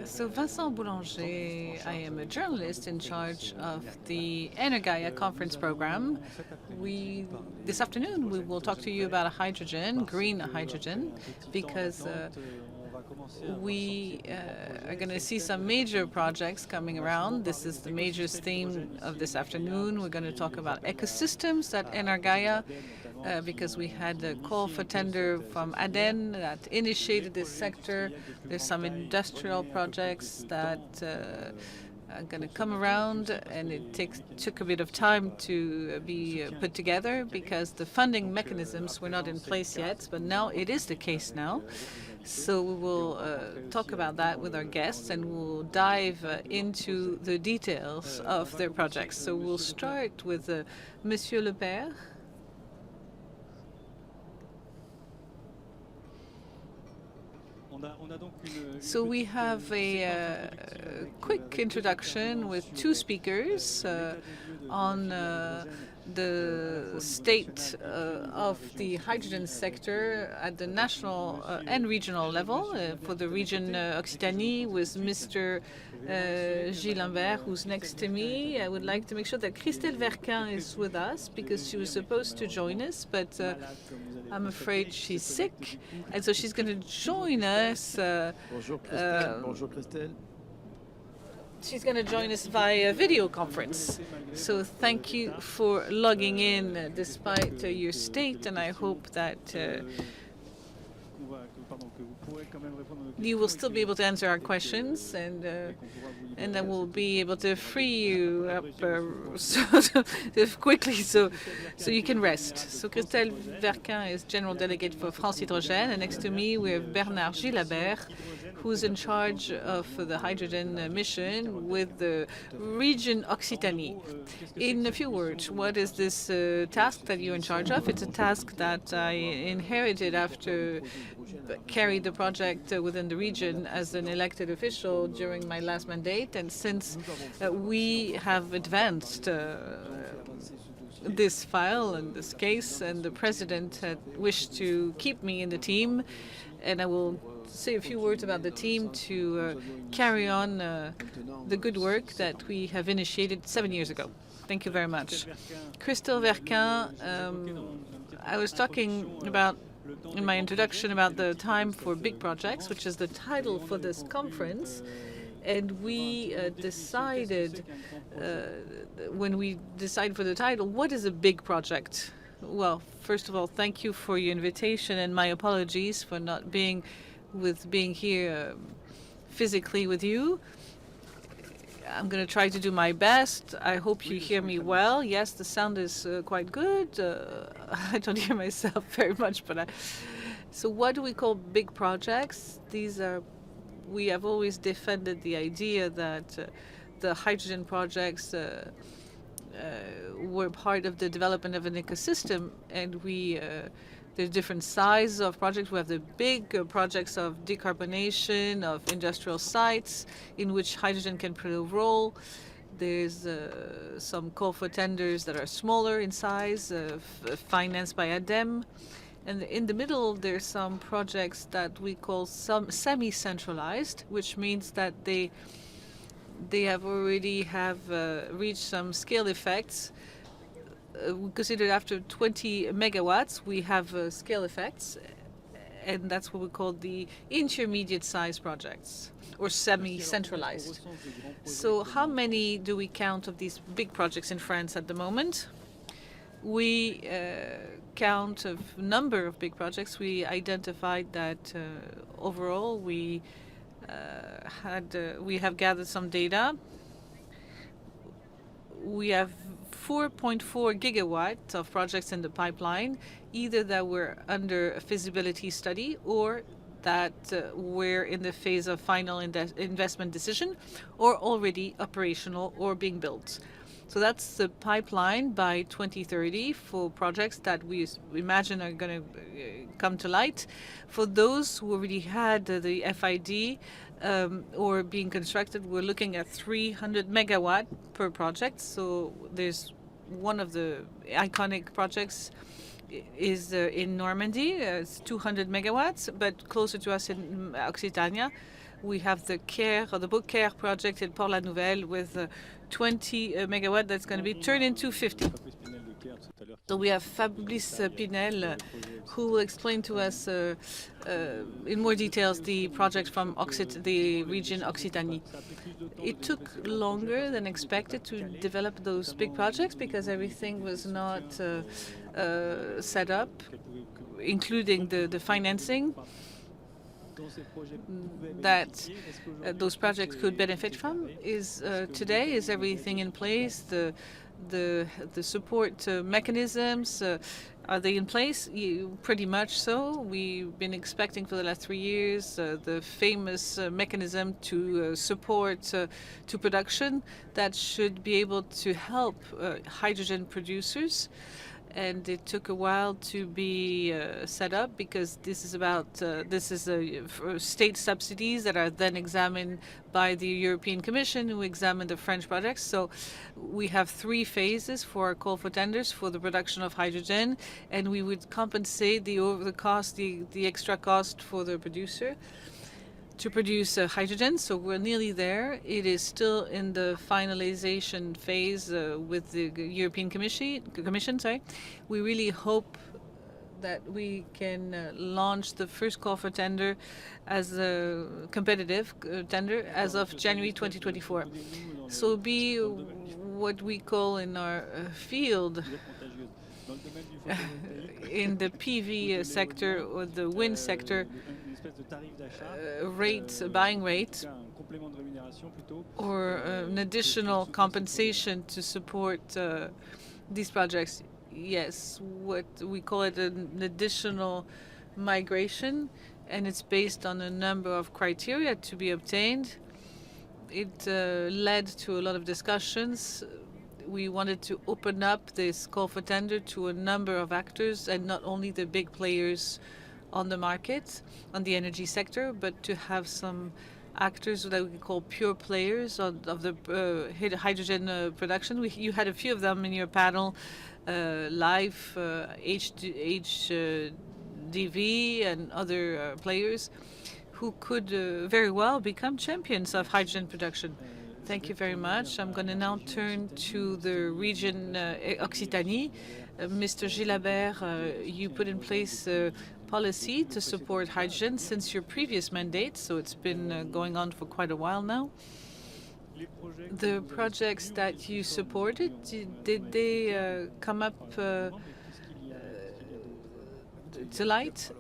So Vincent Boulanger, I am a journalist in charge of the EnerGaïa conference program. This afternoon we will talk to you about hydrogen, green hydrogen, because we are going to see some major projects coming around. This is the major theme of this afternoon. We're going to talk about ecosystems at EnerGaïa, because we had a call for tender from ADEN that initiated this sector. There's some industrial projects that are going to come around, and it took a bit of time to be put together because the funding mechanisms were not in place yet, but now it is the case now. So we will talk about that with our guests, and we'll dive into the details of their projects. So we'll start with Monsieur LEPERCQ. So we have a quick introduction with two speakers on the state of the hydrogen sector at the national and regional level. For the region Occitanie with Mr. GILABERT, who's next to me. I would like to make sure that Christelle WERQUIN is with us because she was supposed to join us, but I'm afraid she's sick, and so she's going to join us. Bonjour Christelle. Bonjour Christelle. She's going to join us via video conference. So thank you for logging in despite your state, and I hope that you will still be able to answer our questions, and then we'll be able to free you up quickly so you can rest. So Christelle WERQUIN is General Delegate for France HYDROGÈNE, and next to me we have Bernard GILABERT, who's in charge of the hydrogen mission with the region Occitanie. In a few words, what is this task that you're in charge of? It's a task that I inherited after carried the project within the region as an elected official during my last mandate, and since we have advanced this file and this case, and the president had wished to keep me in the team, and I will say a few words about the team to carry on the good work that we have initiated 7 years ago. Thank you very much. Christelle WERQUIN, I was talking about in my introduction about the time for big projects, which is the title for this conference. And we decided, when we decided for the title, what is a big project? Well, first of all, thank you for your invitation, and my apologies for not being here physically with you. I'm going to try to do my best. I hope you hear me well. Yes, the sound is quite good. I don't hear myself very much, but so what do we call big projects? We have always defended the idea that the hydrogen projects were part of the development of an ecosystem, and there's different sizes of projects. We have the big projects of decarbonation of industrial sites in which hydrogen can play a role. There's some call for tenders that are smaller in size, financed by ADEM. And in the middle, there's some projects that we call semi-centralized, which means that they have already reached some scale effects. We consider after 20 megawatts, we have scale effects, and that's what we call the intermediate size projects, or semi-centralized. So how many do we count of these big projects in France at the moment? We count a number of big projects. We identified that overall we have gathered some data. We have 4.4 gigawatts of projects in the pipeline, either that were under a feasibility study or that were in the phase of final investment decision or already operational or being built. So that's the pipeline by 2030 for projects that we imagine are going to come to light. For those who already had the FID or being constructed, we're looking at 300 megawatt per project. So there's one of the iconic projects is in Normandy. It's 200 megawatts, but closer to us in Occitania. We have the QAIR, or the QAIR project in Port-la-Nouvelle with 20 megawatt that's going to be turned into 50. So we have Fabrice PINEL, who will explain to us in more details the project from the region Occitanie. It took longer than expected to develop those big projects because everything was not set up, including the financing that those projects could benefit from. Today is everything in place? The support mechanisms, are they in place? Pretty much so. We've been expecting for the last 3 years the famous mechanism to support to production that should be able to help hydrogen producers. And it took a while to be set up because this is state subsidies that are then examined by the European Commission, who examine the French projects. So we have 3 phases for call for tenders for the production of hydrogen, and we would compensate the extra cost for the producer to produce hydrogen. So we're nearly there. It is still in the finalization phase with the European Commission. We really hope that we can launch the first call for tender as a competitive tender as of January 2024. So be what we call in our field in the PV sector or the wind sector, buying rate, or an additional compensation to support these projects. Yes, what we call it an additional migration, and it's based on a number of criteria to be obtained. It led to a lot of discussions. We wanted to open up this call for tender to a number of actors, and not only the big players on the market, on the energy sector, but to have some actors that we call pure players of the hydrogen production. You had a few of them in your panel, LHYFE, HDV, and other players who could very well become champions of hydrogen production. Thank you very much. I'm going to now turn to the region Occitanie. Mr. GILABERT, you put in place policy to support hydrogen since your previous mandate, so it's been going on for quite a while now. The projects that you supported, did they come up to light?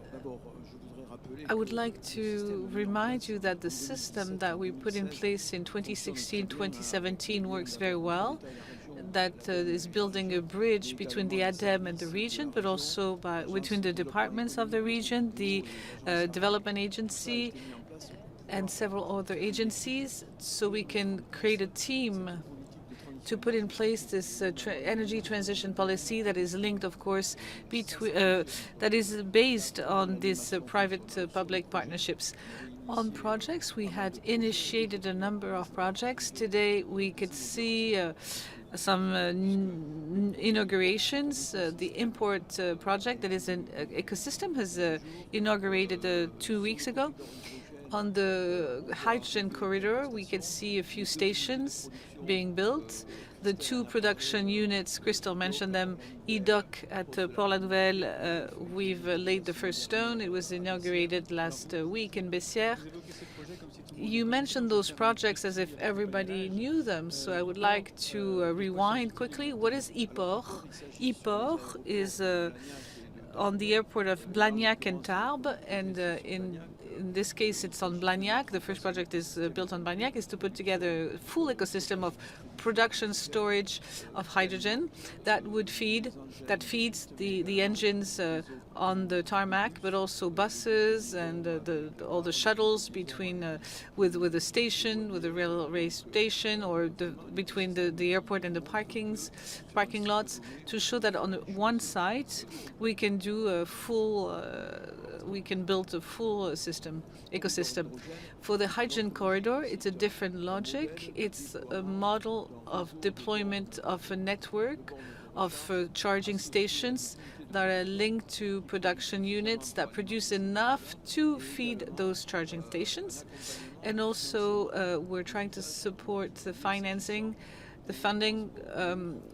I would like to remind you that the system that we put in place in 2016-2017 works very well. That is building a bridge between the ADEME and the region, but also between the departments of the region, the development agency, and several other agencies, so we can create a team to put in place this energy transition policy that is linked, of course, that is based on these private-public partnerships. On projects, we had initiated a number of projects. Today, we could see some inaugurations. The import project that is an ecosystem has inaugurated 2 weeks ago. On the hydrogen corridor, we can see a few stations being built. The 2 production units, Christelle mentioned them, EDOC at Port-la-Nouvelle, we've laid the first stone. It was inaugurated last week in Bessières. You mentioned those projects as if everybody knew them, so I would like to rewind quickly. What is EPOR? EPOR is on the airport of Blagnac and Tarbes, and in this case it's on Blagnac. The first project is built on Blagnac, is to put together a full ecosystem of production storage of hydrogen that feeds the engines on the tarmac, but also buses and all the shuttles between with the station, with the railway station, or between the airport and the parking lots, to show that on one site we can do we can build a full ecosystem. For the hydrogen corridor, it's a different logic. It's a model of deployment of a network of charging stations that are linked to production units that produce enough to feed those charging stations. And also, we're trying to support the financing, the funding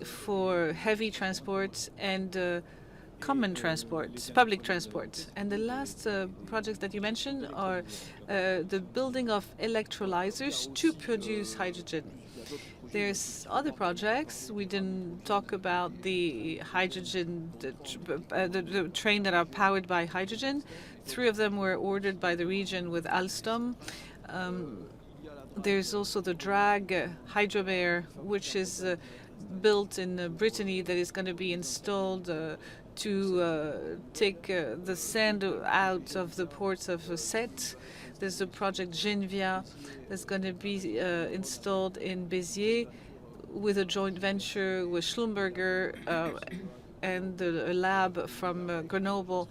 for heavy transport and common transport, public transport. And the last projects that you mentioned are the building of electrolyzers to produce hydrogen. There's other projects. We didn't talk about the hydrogen, the train that are powered by hydrogen. 3 of them were ordered by the region with Alstom. There's also the drag hydromer, which is built in Brittany, that is going to be installed to take the sand out of the ports of Sète. There's a project Genvia that's going to be installed in Béziers with a joint venture with Schlumberger and a lab from Grenoble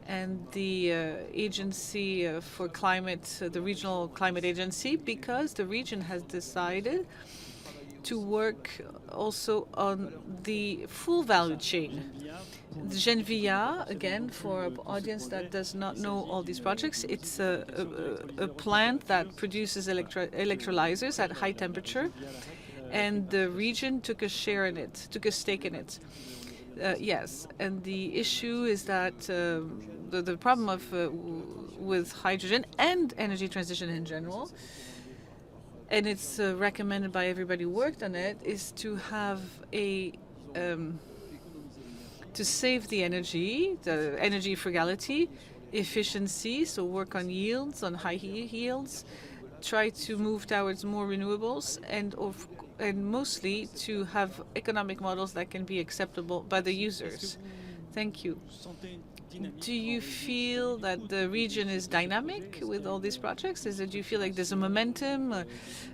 and the agency for climate, the regional climate agency, because the region has decided to work also on the full value chain. The Genvia, again, for an audience that does not know all these projects, it's a plant that produces electrolyzers at high temperature, and the region took a share in it, took a stake in it. Yes, and the issue is that the problem of with hydrogen and energy transition in general, and it's recommended by everybody who worked on it, is to have a to save the energy frugality, efficiency, so work on yields, on high yields, try to move towards more renewables, and mostly to have economic models that can be acceptable by the users. Thank you. Do you feel that the region is dynamic with all these projects? Do you feel like there's a momentum,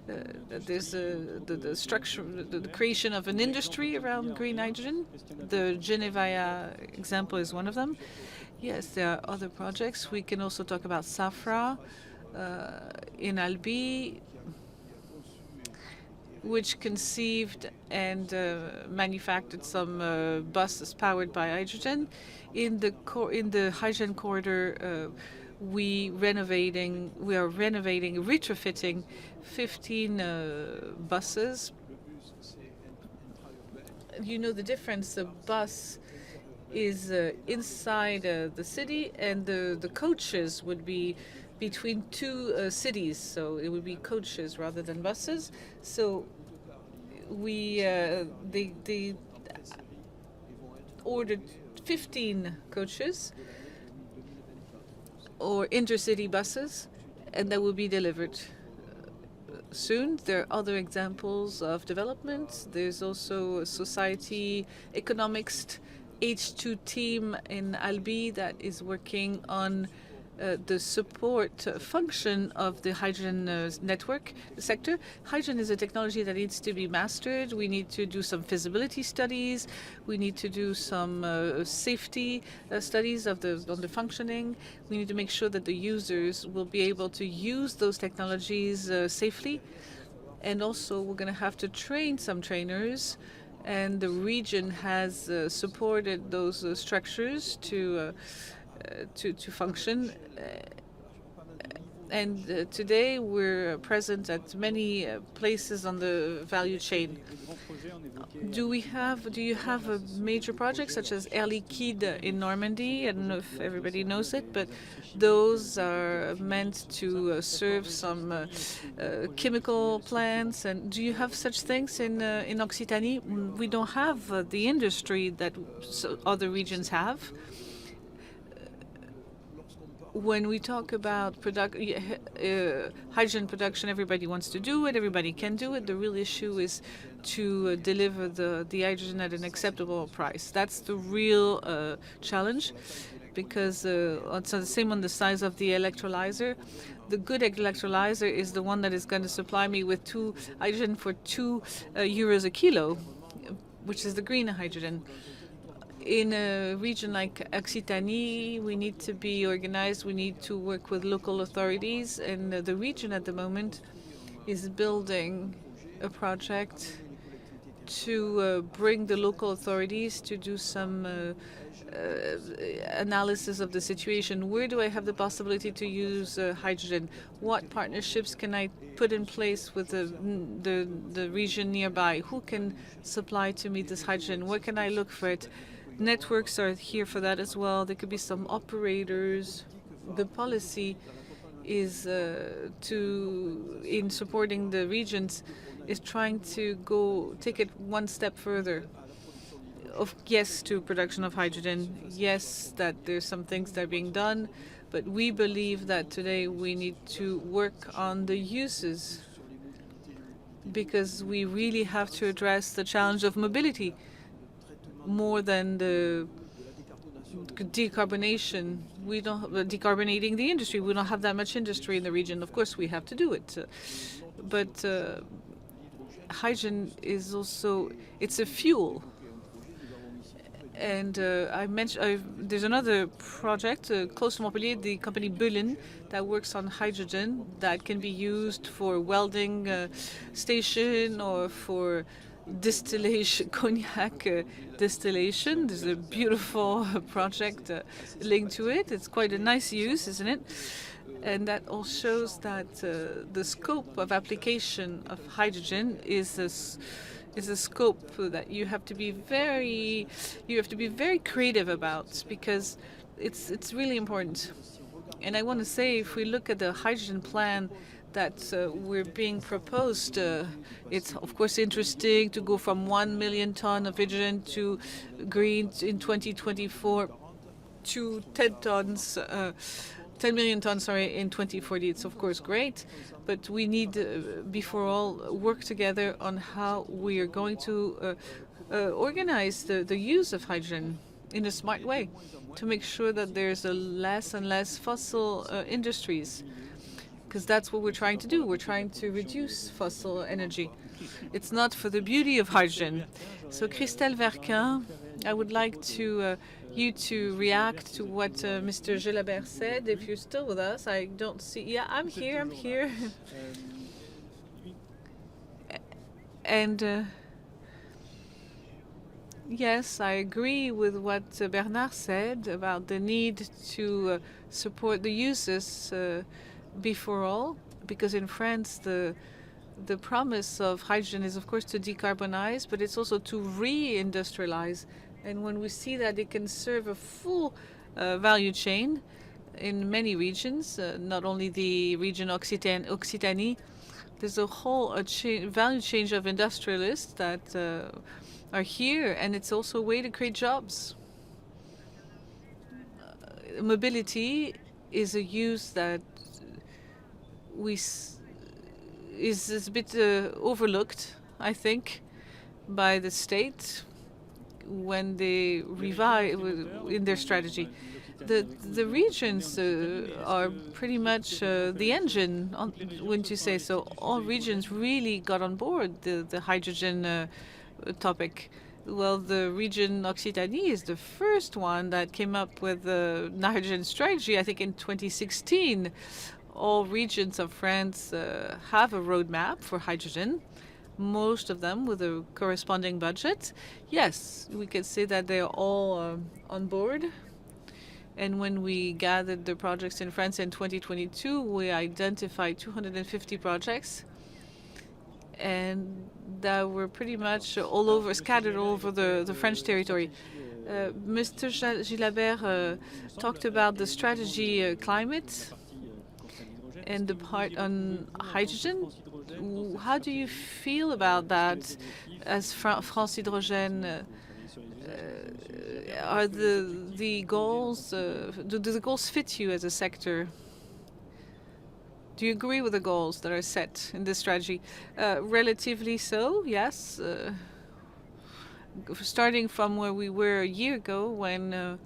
that there's the structure, the creation of an industry around green hydrogen? The GILABERT example is one of them. Yes, there are other projects. We can also talk about Safra in Albi, which conceived and manufactured some buses powered by hydrogen. In the hydrogen corridor, we are renovating, retrofitting 15 buses. You know the difference. The bus is inside the city, and the coaches would be between 2 cities, so it would be coaches rather than buses. So they ordered 15 coaches or intercity buses, and that will be delivered soon. There are other examples of development. There's also a society economics H2 team in Albi that is working on the support function of the hydrogen network sector. Hydrogen is a technology that needs to be mastered. We need to do some feasibility studies. We need to do some safety studies on the functioning. We need to make sure that the users will be able to use those technologies safely. And also, we're going to have to train some trainers, and the region has supported those structures to function. And today we're present at many places on the value chain. Do you have a major project such as Air Liquide in Normandy? I don't know if everybody knows it, but those are meant to serve some chemical plants. And do you have such things in Occitanie? We don't have the industry that other regions have. When we talk about hydrogen production, everybody wants to do it, everybody can do it. The real issue is to deliver the hydrogen at an acceptable price. That's the real challenge, because it's the same on the size of the electrolyzer. The good electrolyzer is the one that is going to supply me with hydrogen for 2 euros a kilo, which is the green hydrogen. In a region like Occitanie, we need to be organized. We need to work with local authorities. And the region at the moment is building a project to bring the local authorities to do some analysis of the situation. Where do I have the possibility to use hydrogen? What partnerships can I put in place with the region nearby? Who can supply to me this hydrogen? Where can I look for it? Networks are here for that as well. There could be some operators. The policy is in supporting the regions is trying to take it one step further. Yes to production of hydrogen, yes that there's some things that are being done, but we believe that today we need to work on the uses, because we really have to address the challenge of mobility more than the decarbonation. We don't decarbonating the industry. We don't have that much industry in the region. Of course, we have to do it, but hydrogen is also it's a fuel. And I mentioned there's another project close to Montpellier, the company BOULANGER, that works on hydrogen that can be used for welding station or for distillation, cognac distillation. There's a beautiful project linked to it. It's quite a nice use, isn't it? And that all shows that the scope of application of hydrogen is a scope that you have to be very creative about, because it's really important. And I want to say, if we look at the hydrogen plan that we're being proposed, it's of course interesting to go from 1 million ton of hydrogen to green in 2024 to 10 million tons, in 2040. It's of course great, but we need, before all, work together on how we are going to organize the use of hydrogen in a smart way to make sure that there's less and less fossil industries, because that's what we're trying to do. We're trying to reduce fossil energy. It's not for the beauty of hydrogen. So Christelle WERQUIN, I would like you to react to what Mr. GILABERT said. If you're still with us, I don't see. Yeah, I'm here. And yes, I agree with what Bernard said about the need to support the uses before all, because in France the promise of hydrogen is of course to decarbonize, but it's also to re-industrialize. And when we see that it can serve a full value chain in many regions, not only the region Occitanie, there's a whole value chain of industrialists that are here, and it's also a way to create jobs. Mobility is a use that is a bit overlooked, I think, by the state when they revive in their strategy. The regions are pretty much the engine, wouldn't you say so? All regions really got on board the hydrogen topic. Well, the region Occitanie is the first one that came up with the hydrogen strategy, I think in 2016. All regions of France have a roadmap for hydrogen, most of them with a corresponding budget. Yes, we could say that they're all on board. And when we gathered the projects in France in 2022, we identified 250 projects, and that were pretty much scattered all over the French territory. Mr. Gilabert talked about the strategy climate and the part on hydrogen. How do you feel about that as France Hydrogène? Are the goals, do the goals fit you as a sector? Do you agree with the goals that are set in this strategy? Relatively so, yes. Starting from where we were a year ago, when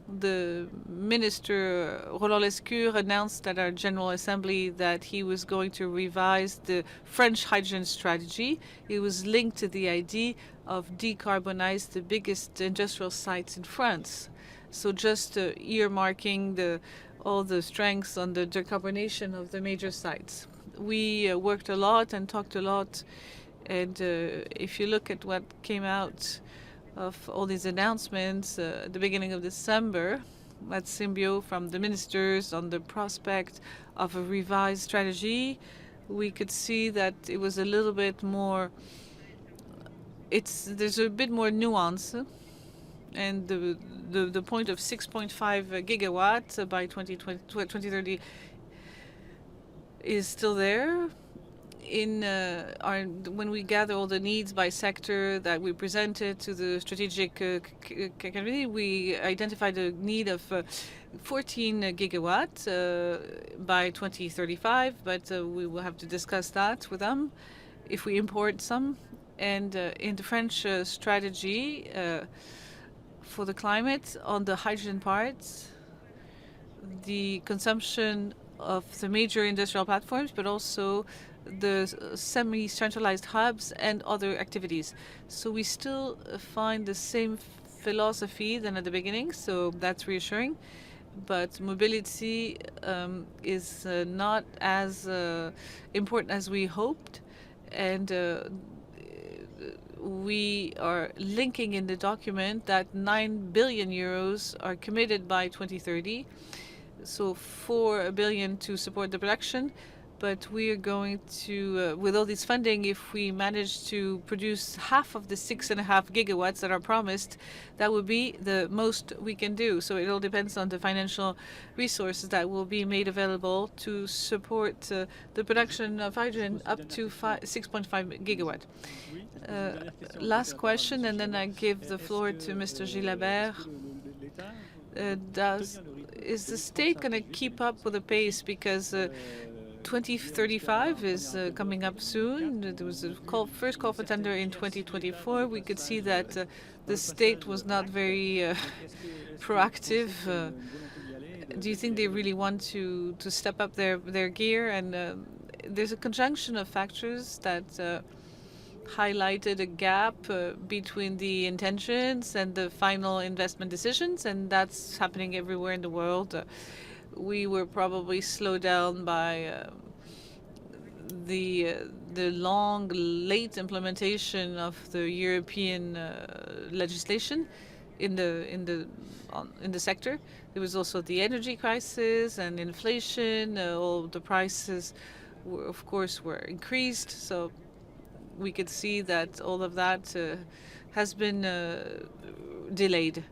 the Minister Roland Lescure announced at our General Assembly that he was going to revise the French hydrogen strategy. It was linked to the idea of decarbonize the biggest industrial sites in France. So just earmarking all the strengths on the decarbonation of the major sites. We worked a lot and talked a lot And if you look at what came out of all these announcements at the beginning of December at Symbio from the ministers on the prospect of a revised strategy, we could see that it was a little bit more, there's a bit more nuance, and the point of 6.5 gigawatts by 2030 is still there. When we gather all the needs by sector that we presented to the strategic committee, we identified a need of 14 gigawatts by 2035, but we will have to discuss that with them if we import some. And in the French strategy for the climate, on the hydrogen parts, the consumption of the major industrial platforms, but also the semi-centralized hubs and other activities. So we still find the same philosophy than at the beginning, so that's reassuring. But mobility is not as important as we hoped, and we are linking in the document that 9 billion euros are committed by 2030, so 4 billion to support the production. But we are going to, with all this funding, if we manage to produce half of the 6.5 gigawatts that are promised, that would be the most we can do. So it all depends on the financial resources that will be made available to support the production of hydrogen up to 6.5 gigawatt. Last question, and then I give the floor to Mr. Gilabert. Is the state going to keep up with the pace? Because 2035 is coming up soon. There was a first call for tender in 2024. We could see that the state was not very proactive. Do you think they really want to step up their gear? And there's a conjunction of factors that highlighted a gap between the intentions and the final investment decisions, and that's happening everywhere in the world. We were probably slowed down by the long, late implementation of the European legislation in the sector. There was also the energy crisis and inflation. All the prices, of course, were increased. So we could see that all of that has been delayed.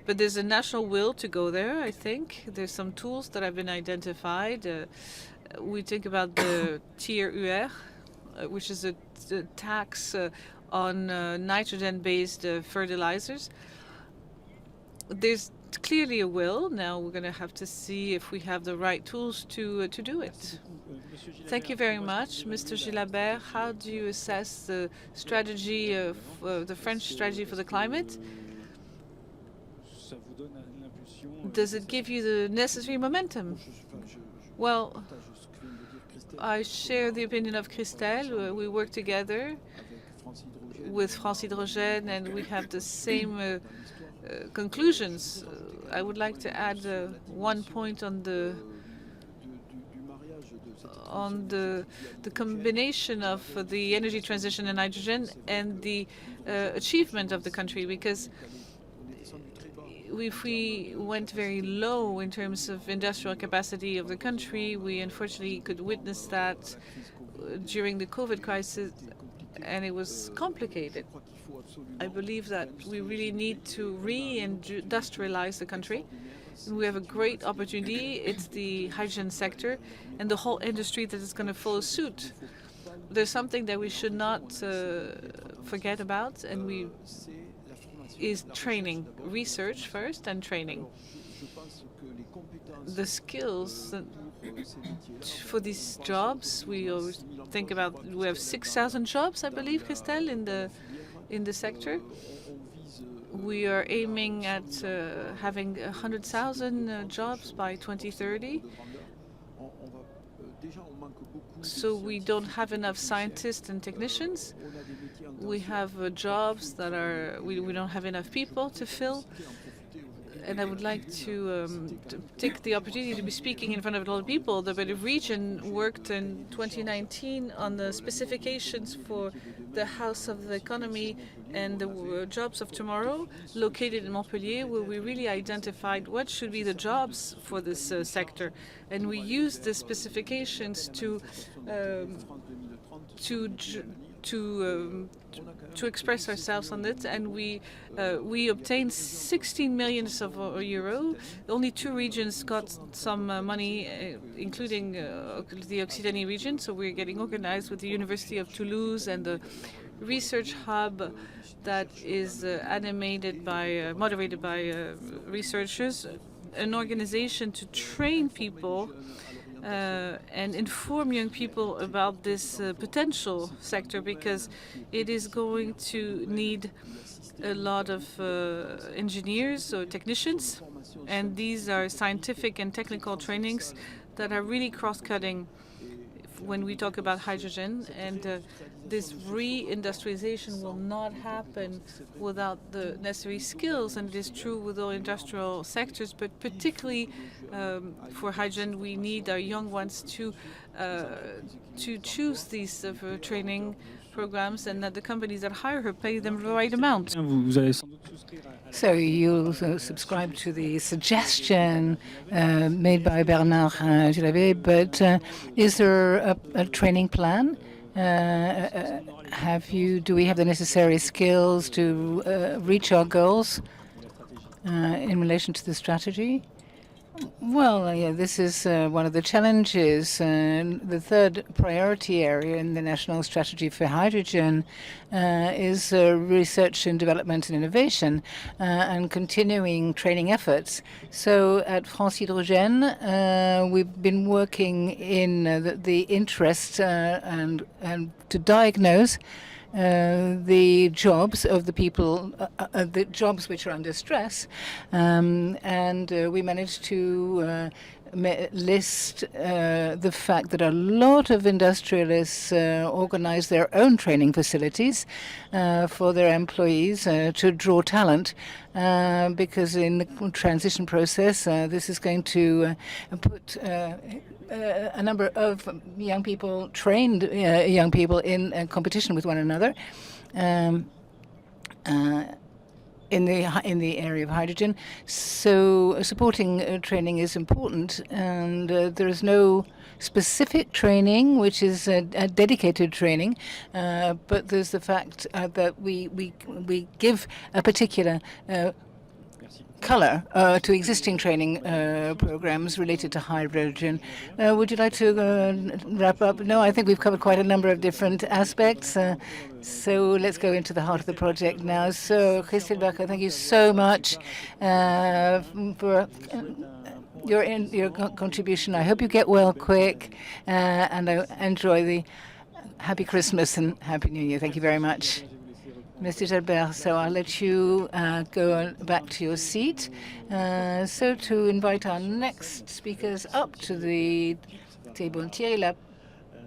But there's a national will to go there, I think. There's some tools that have been identified. We think about the QAIR, which is a tax on nitrogen-based fertilizers. There's clearly a will. Now we're going to have to see if we have the right tools to do it. Thank you very much. Mr. Gilabert, how do you assess the strategy of the French strategy for the climate? Does it give you the necessary momentum? Well, I share the opinion of Christelle. We work together with France Hydrogène, and we have the same conclusions. I would like to add one point on the combination of the energy transition and hydrogen and the achievement of the country, because if we went very low in terms of industrial capacity of the country, we unfortunately could witness that during the COVID crisis, and it was complicated. I believe that we really need to re-industrialize the country. We have a great opportunity. It's the hydrogen sector and the whole industry that is going to follow suit. There's something that we should not forget about, and is training, research first and training. The skills for these jobs, we always think about, we have 6,000 jobs, I believe, Christelle, in the sector. We are aiming at having 100,000 jobs by 2030. So we don't have enough scientists and technicians. We have jobs that are, we don't have enough people to fill. and I would like to take the opportunity to be speaking in front of a lot of people. The Belgian region worked in 2019 on the specifications for the House of the Economy and the Jobs of Tomorrow, located in Montpellier, where we really identified what should be the jobs for this sector. And we used the specifications to express ourselves on it, and we obtained 16 million euro. Only 2 regions got some money, including the Occitanie region. So we're getting organized with the University of Toulouse and the research hub that is moderated by researchers, an organization to train people and inform young people about this potential sector, because it is going to need a lot of engineers or technicians, and these are scientific and technical trainings that are really cross-cutting when we talk about hydrogen. And this re-industrialization will not happen without the necessary skills, and it is true with all industrial sectors, but particularly for hydrogen, we need our young ones to choose these training programs, and that the companies that hire her pay them the right amount. So you'll subscribe to the suggestion made by Bernard Gilabert, but is there a training plan? Do we have the necessary skills to reach our goals in relation to the strategy? Well, yeah, this is one of the challenges. The third priority area in the national strategy for hydrogen is research and development and innovation and continuing training efforts. So at France Hydrogène, we've been working in the interest and to diagnose the jobs of the people, the jobs which are under stress, and we managed to list the fact that a lot of industrialists organize their own training facilities for their employees to draw talent, because in the transition process, this is going to put a number of young people, trained young people, in competition with one another in the area of hydrogen. So supporting training is important, and there is no specific training which is a dedicated training, but there's the fact that we give a particular color to existing training programs related to hydrogen. Would you like to wrap up? No, I think we've covered quite a number of different aspects. So let's go into the heart of the project now. So, Christelle, thank you so much for your contribution. I hope you get well quick, and I enjoy the Happy Christmas and Happy New Year. Thank you very much, Mr. Gilabert. So I'll let you go back to your seat. So to invite our next speakers up to the table, Thierry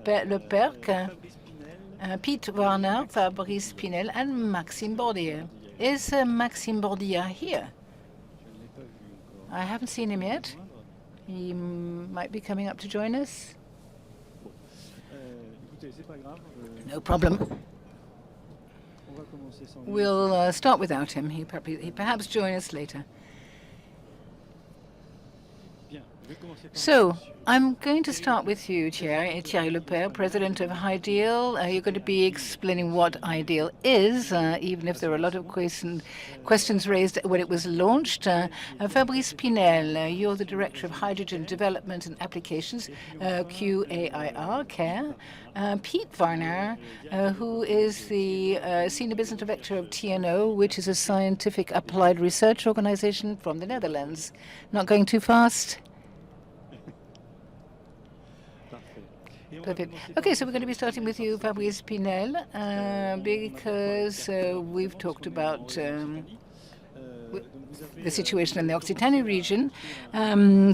LEPERCQ, Piet WARNAAR, Fabrice PINEL, and Maxime Bourdillaat. Is Maxime Bourdillaat here? I haven't seen him yet. He might be coming up to join us. No problem. We'll start without him. He perhaps join us later. So I'm going to start with you, Thierry LEPERCQ, President of HYDEAL. You're going to be explaining what HYDEAL is, even if there are a lot of questions raised when it was launched. Fabrice PINEL, you're the Director of Hydrogen Development and Applications, QAIR. Piet WARNAAR, who is the Senior Business Director of TNO, which is a scientific applied research organization from the Netherlands. Not going too fast? Perfect. Okay, so we're going to be starting with you, Fabrice PINEL, because we've talked about the situation in the Occitanie region.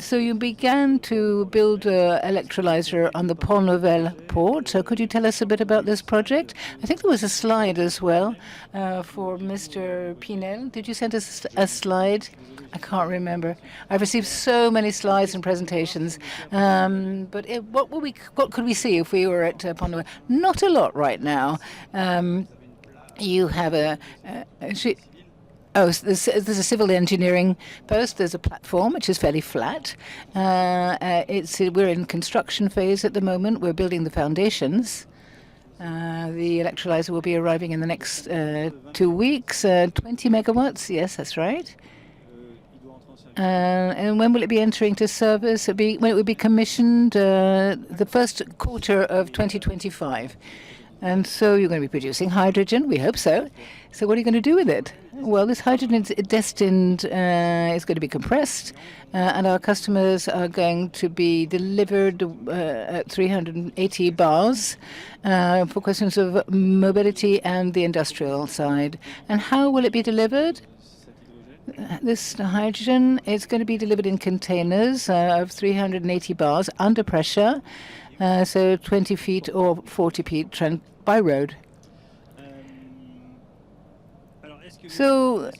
So you began to build an electrolyzer on the Pont Novel port. So could you tell us a bit about this project? I think there was a slide as well for Mr. Pinel. Did you send us a slide? I can't remember. I've received so many slides and presentations. But what could we see if we were at Pont Novel? Not a lot right now. You have there's a civil engineering post. There's a platform which is fairly flat. We're in construction phase at the moment. We're building the foundations. The electrolyzer will be arriving in the next 2 weeks. 20 megawatts. Yes, that's right. And when will it be entering to service? When it will be commissioned? The first quarter of 2025. And so you're going to be producing hydrogen. We hope so. So what are you going to do with it? Well, this hydrogen is destined, is going to be compressed, and our customers are going to be delivered at 380 bars for questions of mobility and the industrial side. And how will it be delivered? This hydrogen is going to be delivered in containers of 380 bars under pressure, so 20 feet or 40 feet by road. So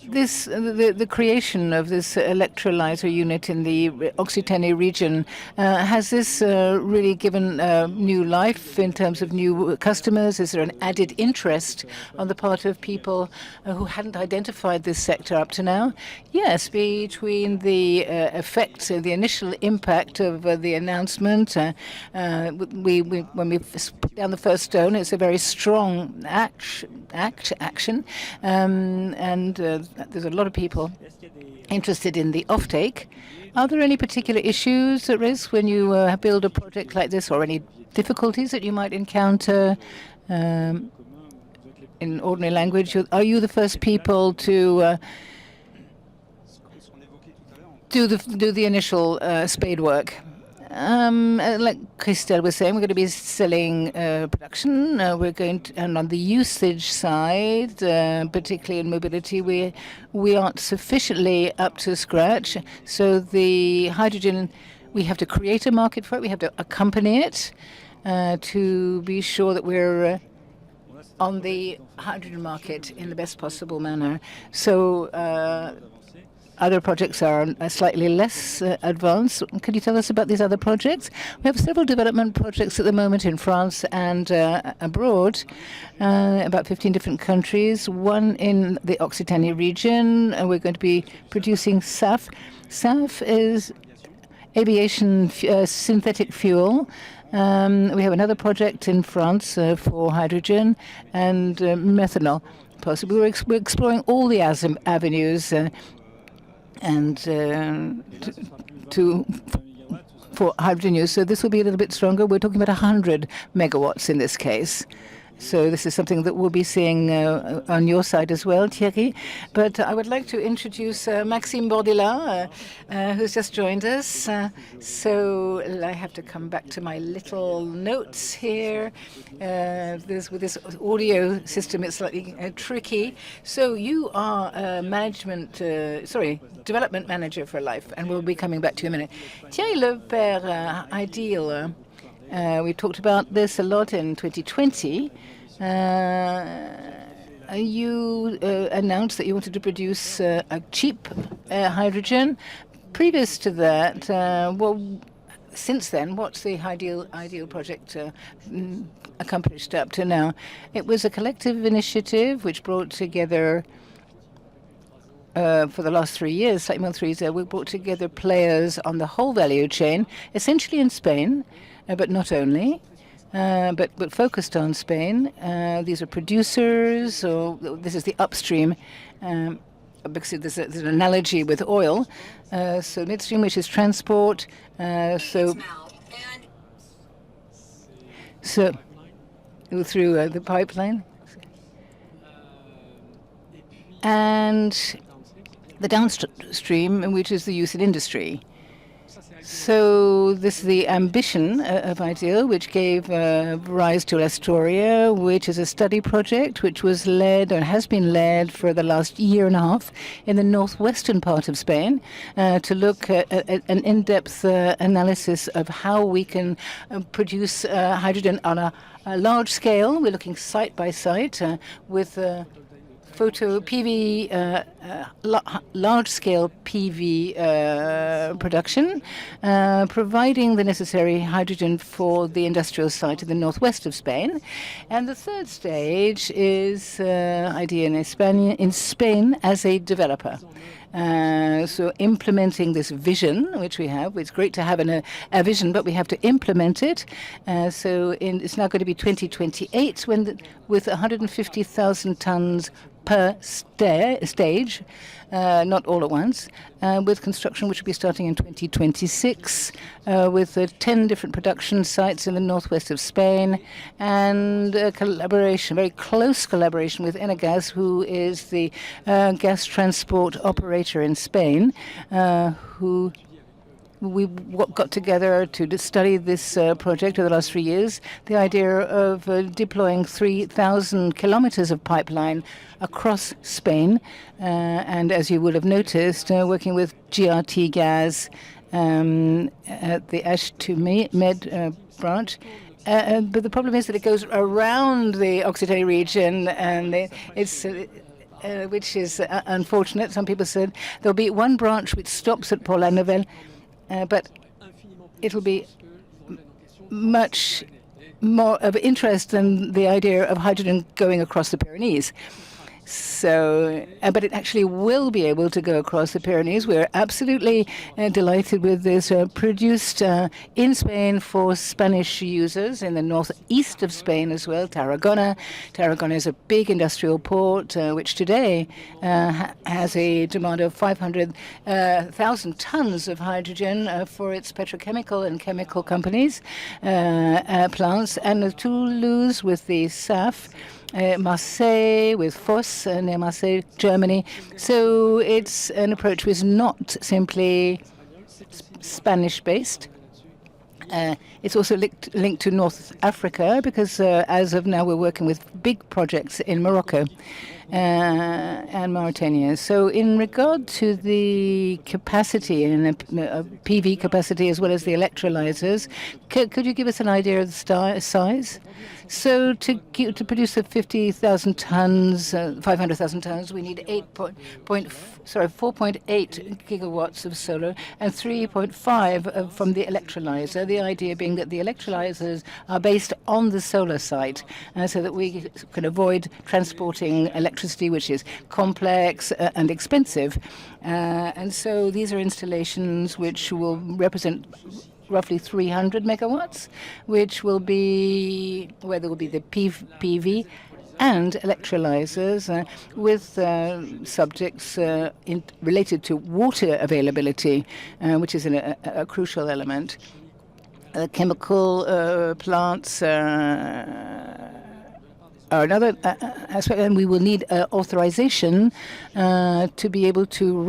the creation of this electrolyzer unit in the Occitanie region, has this really given new life in terms of new customers? Is there an added interest on the part of people who hadn't identified this sector up to now? Yes, between the effects, the initial impact of the announcement, when we put down the first stone, it's a very strong action, and there's a lot of people interested in the offtake. Are there any particular issues at risk when you build a project like this, or any difficulties that you might encounter? In ordinary language, are you the first people to do the initial spade work? Like Christelle was saying, we're going to be selling production. We're going to, and on the usage side, particularly in mobility, we aren't sufficiently up to scratch. So the hydrogen, we have to create a market for it. We have to accompany it to be sure that we're on the hydrogen market in the best possible manner. So other projects are slightly less advanced. Can you tell us about these other projects? We have several development projects at the moment in France and abroad, about 15 different countries. One in the Occitanie region, and we're going to be producing SAF. SAF is aviation synthetic fuel. We have another project in France for hydrogen and methanol. Possibly, we're exploring all the avenues. And for hydrogen use. So this will be a little bit stronger. We're talking about 100 megawatts in this case. So this is something that we'll be seeing on your side as well, Thierry. But I would like to introduce Maxime Bourdillaat, who's just joined us. So I have to come back to my little notes here. With this audio system, it's slightly tricky. So you are development manager for LHYFE, and we'll be coming back to you in a minute. Thierry LEPERCQ, HYDEAL. We talked about this a lot in 2020. You announced that you wanted to produce a cheap hydrogen. Previous to that, since then, what's the HYDEAL project accomplished up to now? It was a collective initiative which brought together, for the last 3 years, slightly more than 3 years, we brought together players on the whole value chain, essentially in Spain, but not only, but focused on Spain. These are producers, so this is the upstream, because there's an analogy with oil. So midstream, which is transport. So through the pipeline. And the downstream, which is the use in industry. So this is the ambition of HYDEAL, which gave rise to Astoria, which is a study project which was led or has been led for the last year and a half in the northwestern part of Spain to look at an in-depth analysis of how we can produce hydrogen on a large scale. We're looking site by site with photo PV, large-scale PV production, providing the necessary hydrogen for the industrial site in the northwest of Spain. And the third stage is HYDEAL in Spain as a developer. So implementing this vision, which we have, it's great to have a vision, but we have to implement it. It's now going to be 2028 with 150,000 tons per stage, not all at once, with construction which will be starting in 2026, with 10 different production sites in the northwest of Spain, and very close collaboration with EnerGaïa, who is the gas transport operator in Spain, who we got together to study this project over the last 3 years. The idea of deploying 3,000 kilometers of pipeline across Spain, and as you will have noticed, working with GRT Gas at the Ash2Med branch. But the problem is that it goes around the Occitanie region, and it's which is unfortunate. Some people said there'll be one branch which stops at Port-la-Nouvelle, but it'll be much more of interest than the idea of hydrogen going across the Pyrenees. So, but it actually will be able to go across the Pyrenees. We're absolutely delighted with this, produced in Spain for Spanish users in the northeast of Spain as well, Tarragona. Tarragona is a big industrial port, which today has a demand of 500,000 tons of hydrogen for its petrochemical and chemical companies, plants, and Toulouse with the SAF. Marseille with Voss near Marseille, Germany. So it's an approach which is not simply Spanish-based. It's also linked to North Africa because as of now we're working with big projects in Morocco and Mauritania. So in regard to the capacity and PV capacity as well as the electrolyzers, could you give us an idea of the size? So to produce the 50,000 tons, 500,000 tons, we need 4.8 gigawatts of solar and 3.5 from the electrolyzer. The idea being that the electrolyzers are based on the solar site, so that we can avoid transporting electricity, which is complex and expensive. And so these are installations which will represent roughly 300 megawatts, which will be where there will be the PV and electrolyzers with subjects related to water availability, which is a crucial element. Chemical plants are another aspect, and we will need authorization to be able to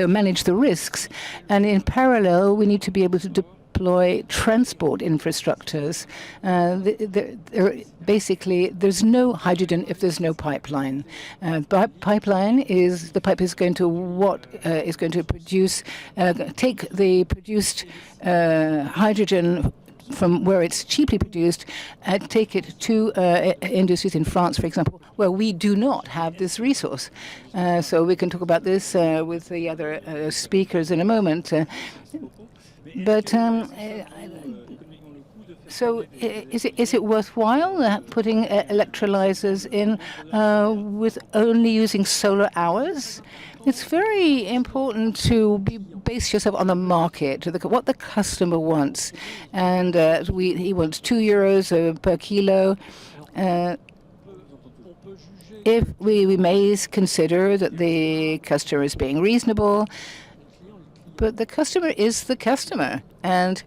manage the risks. And in parallel, we need to be able to deploy transport infrastructures. Basically, there's no hydrogen if there's no pipeline. The pipe is going to produce, take the produced hydrogen from where it's cheaply produced, take it to industries in France, for example, where we do not have this resource. So we can talk about this with the other speakers in a moment. So is it worthwhile putting electrolyzers in with only using solar hours? It's very important to base yourself on the market, to look at what the customer wants. And he wants €2 per kilo. If we may consider that the customer is being reasonable, but the customer is the customer. And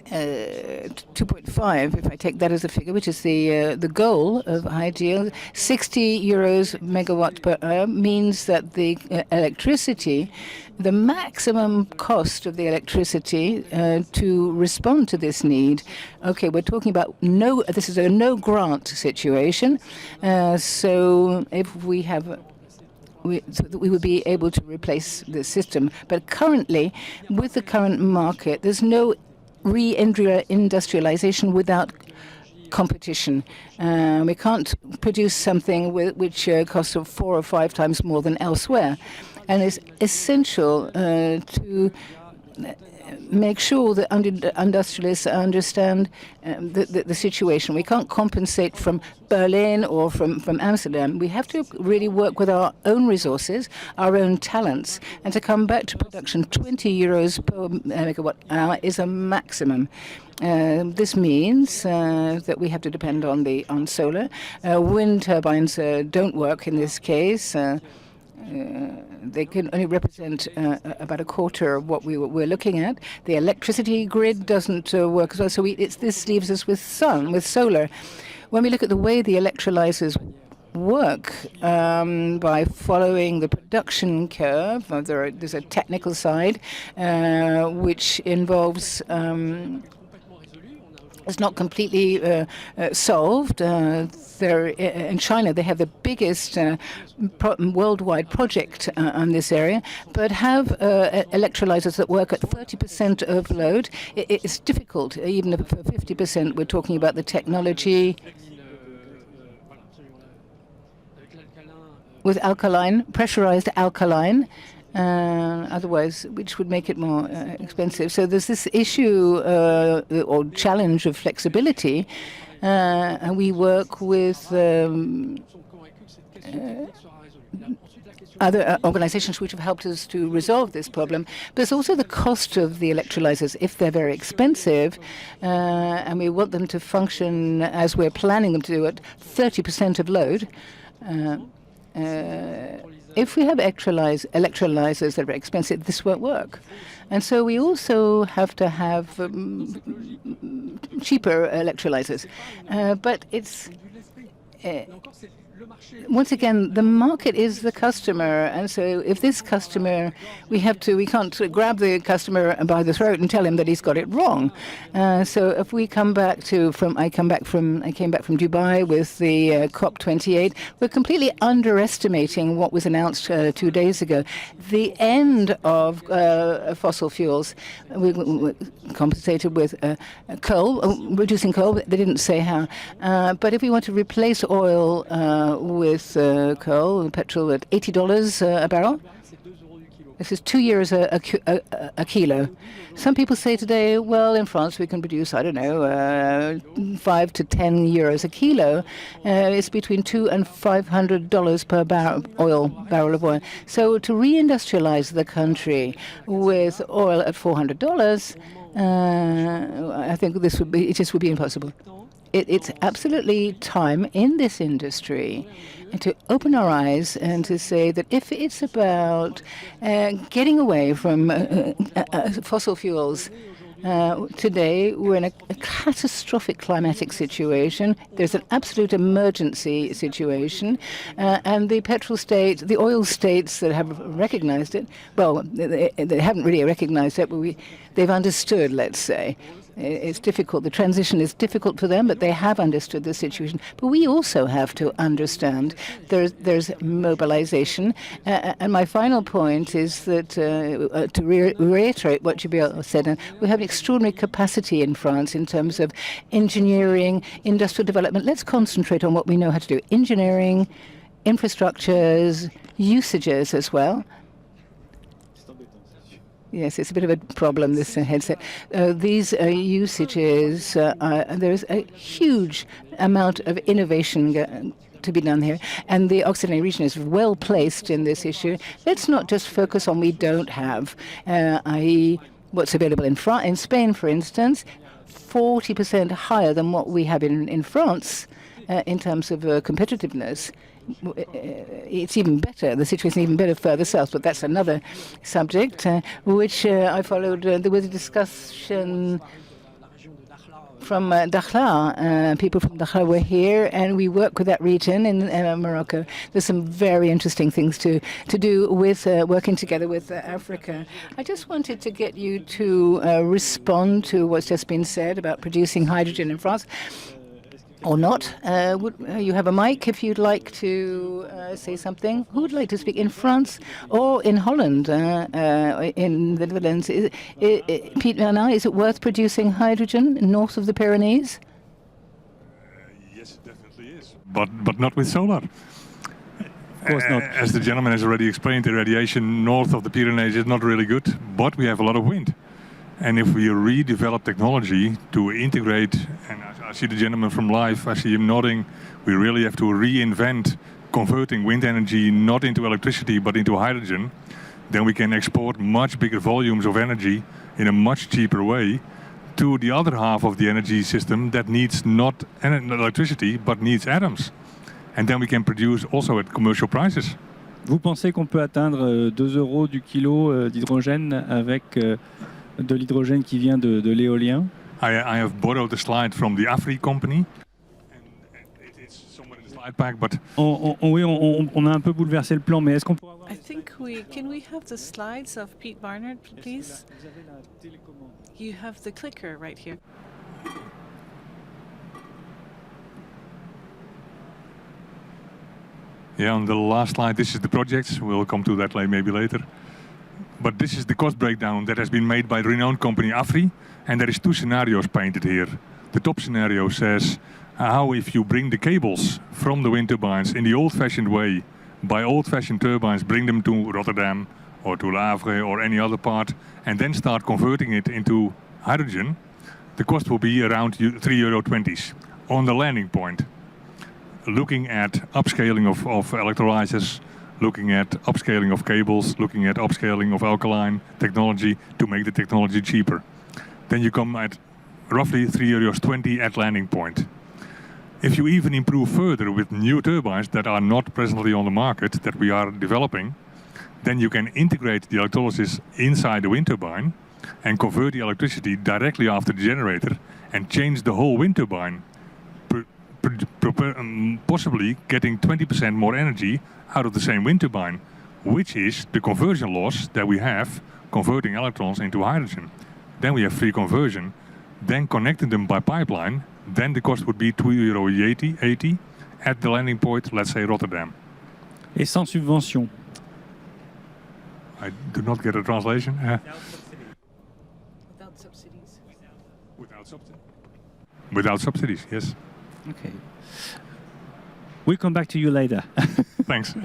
2.5, if I take that as a figure, which is the goal of HYDEAL, €60 megawatt per hour means that the electricity the maximum cost of the electricity to respond to this need. Okay, we're talking about this is a no grant situation. So if we have so that we would be able to replace the system. But currently, with the current market, there's no re-industrialization without competition. We can't produce something which costs 4 or 5 times more than elsewhere. And it's essential to make sure that industrialists understand the situation. We can't compensate from Berlin or from Amsterdam. We have to really work with our own resources, our own talents, and to come back to production. 20 euros per megawatt hour is a maximum. This means that we have to depend on solar. Wind turbines don't work in this case. They can only represent about a quarter of what we're looking at. The electricity grid doesn't work as well, so this leaves us with solar. When we look at the way the electrolyzers work by following the production curve, there's a technical side which involves it's not completely solved. In China, they have the biggest worldwide project on this area, but have electrolyzers that work at 30% of load. It's difficult, even for 50%. We're talking about the technology with pressurized alkaline. Otherwise, which would make it more expensive. So there's this issue or challenge of flexibility, and we work with other organizations which have helped us to resolve this problem. There's also the cost of the electrolyzers. If they're very expensive, and we want them to function as we're planning them to do at 30% of load, if we have electrolyzers that are expensive, this won't work. And so we also have to have cheaper electrolyzers. But it's once again, the market is the customer, and so if this customer, we can't grab the customer by the throat and tell him that he's got it wrong. So if we come back I came back from Dubai with the COP28, we're completely underestimating what was announced 2 days ago. The end of fossil fuels. We compensated with coal, reducing coal. They didn't say how. But if we want to replace oil with coal, petrol at $80 a barrel. This is €2 a kilo. Some people say today, well, in France we can produce, I don't know, 5 to 10 euros a kilo. It's between $200 and $500 per barrel of oil. So to reindustrialize the country with oil at $400, I think it just would be impossible. It's absolutely time in this industry to open our eyes and to say that if it's about getting away from fossil fuels, today we're in a catastrophic climatic situation. There's an absolute emergency situation, and the oil states that have recognized it, well, they haven't really recognized it, but they've understood, let's say. It's difficult. The transition is difficult for them, but they have understood the situation. But we also have to understand there's mobilization. And my final point is that to reiterate what Gibril said, we have an extraordinary capacity in France in terms of engineering, industrial development. Let's concentrate on what we know how to do. Engineering, infrastructures, usages as well. Yes, it's a bit of a problem, this headset. These usages, there's a huge amount of innovation to be done here, and the Occitanie region is well placed in this issue. Let's not just focus on we don't have, i.e. what's available in Spain, for instance, 40% higher than what we have in France in terms of competitiveness. It's even better. The situation is even better further south, but that's another subject which I followed. There was a discussion from Dakhla. People from Dakhla were here, and we work with that region in Morocco. There's some very interesting things to do with working together with Africa. I just wanted to get you to respond to what's just been said about producing hydrogen in France. Or not. You have a mic if you'd like to say something. Who would like to speak in France or in Holland, in the Netherlands? Piet Bernard, is it worth producing hydrogen north of the Pyrenees? Yes, it definitely is. But not with solar. Of course not. As the gentleman has already explained, the radiation north of the Pyrenees is not really good, but we have a lot of wind. And if we redevelop technology to integrate, and I see the gentleman from LHYFE, I see him nodding, we really have to reinvent converting wind energy not into electricity but into hydrogen, then we can export much bigger volumes of energy in a much cheaper way to the other half of the energy system that needs not electricity but needs atoms. And then we can produce also at commercial prices. Vous pensez qu'on peut atteindre 2 € du kilo d'hydrogène avec de l'hydrogène qui vient de l'éolien? I have borrowed a slide from the Afri company. And it's somewhere in the slide pack, but Oui, on a un peu bouleversé le plan, mais est-ce qu'on pourrait avoir... I think can we have the slides of Piet Barnard, please? You have the clicker right here. yeah, on the last slide, this is the projects. We'll come to that maybe later. But this is the cost breakdown that has been made by the renowned company Afri, and there is 2 scenarios painted here. The top scenario says how if you bring the cables from the wind turbines in the old-fashioned way, by old-fashioned turbines, bring them to Rotterdam or to Le Havre or any other part, and then start converting it into hydrogen, the cost will be around €3.20 on the landing point. Looking at upscaling of electrolyzers, looking at upscaling of cables, looking at upscaling of alkaline technology to make the technology cheaper. Then you come at roughly €3.20 at landing point. If you even improve further with new turbines that are not presently on the market, that we are developing, then you can integrate the electrolysis inside the wind turbine and convert the electricity directly after the generator and change the whole wind turbine, possibly getting 20% more energy out of the same wind turbine, which is the conversion loss that we have converting electrons into hydrogen. Then we have free conversion, then connecting them by pipeline, then the cost would be €2.80 at the landing point, let's say Rotterdam. Et sans subvention. I do not get a translation. Without subsidies. Without subsidies, yes. Okay. We'll come back to you later. Thanks.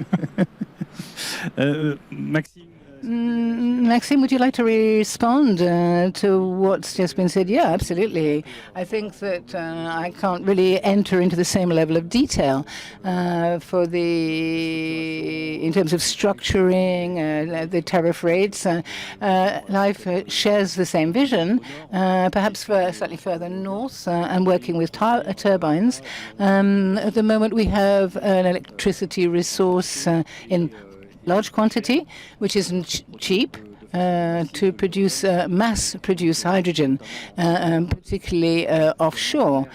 Maxime. Maxime, would you like to respond to what's just been said? Yeah, absolutely. I think that I can't really enter into the same level of detail in terms of structuring the tariff rates. LHYFE shares the same vision, perhaps slightly further north and working with turbines. At the moment, we have an electricity resource in large quantity, which isn't cheap, to produce mass-produce hydrogen, particularly offshore,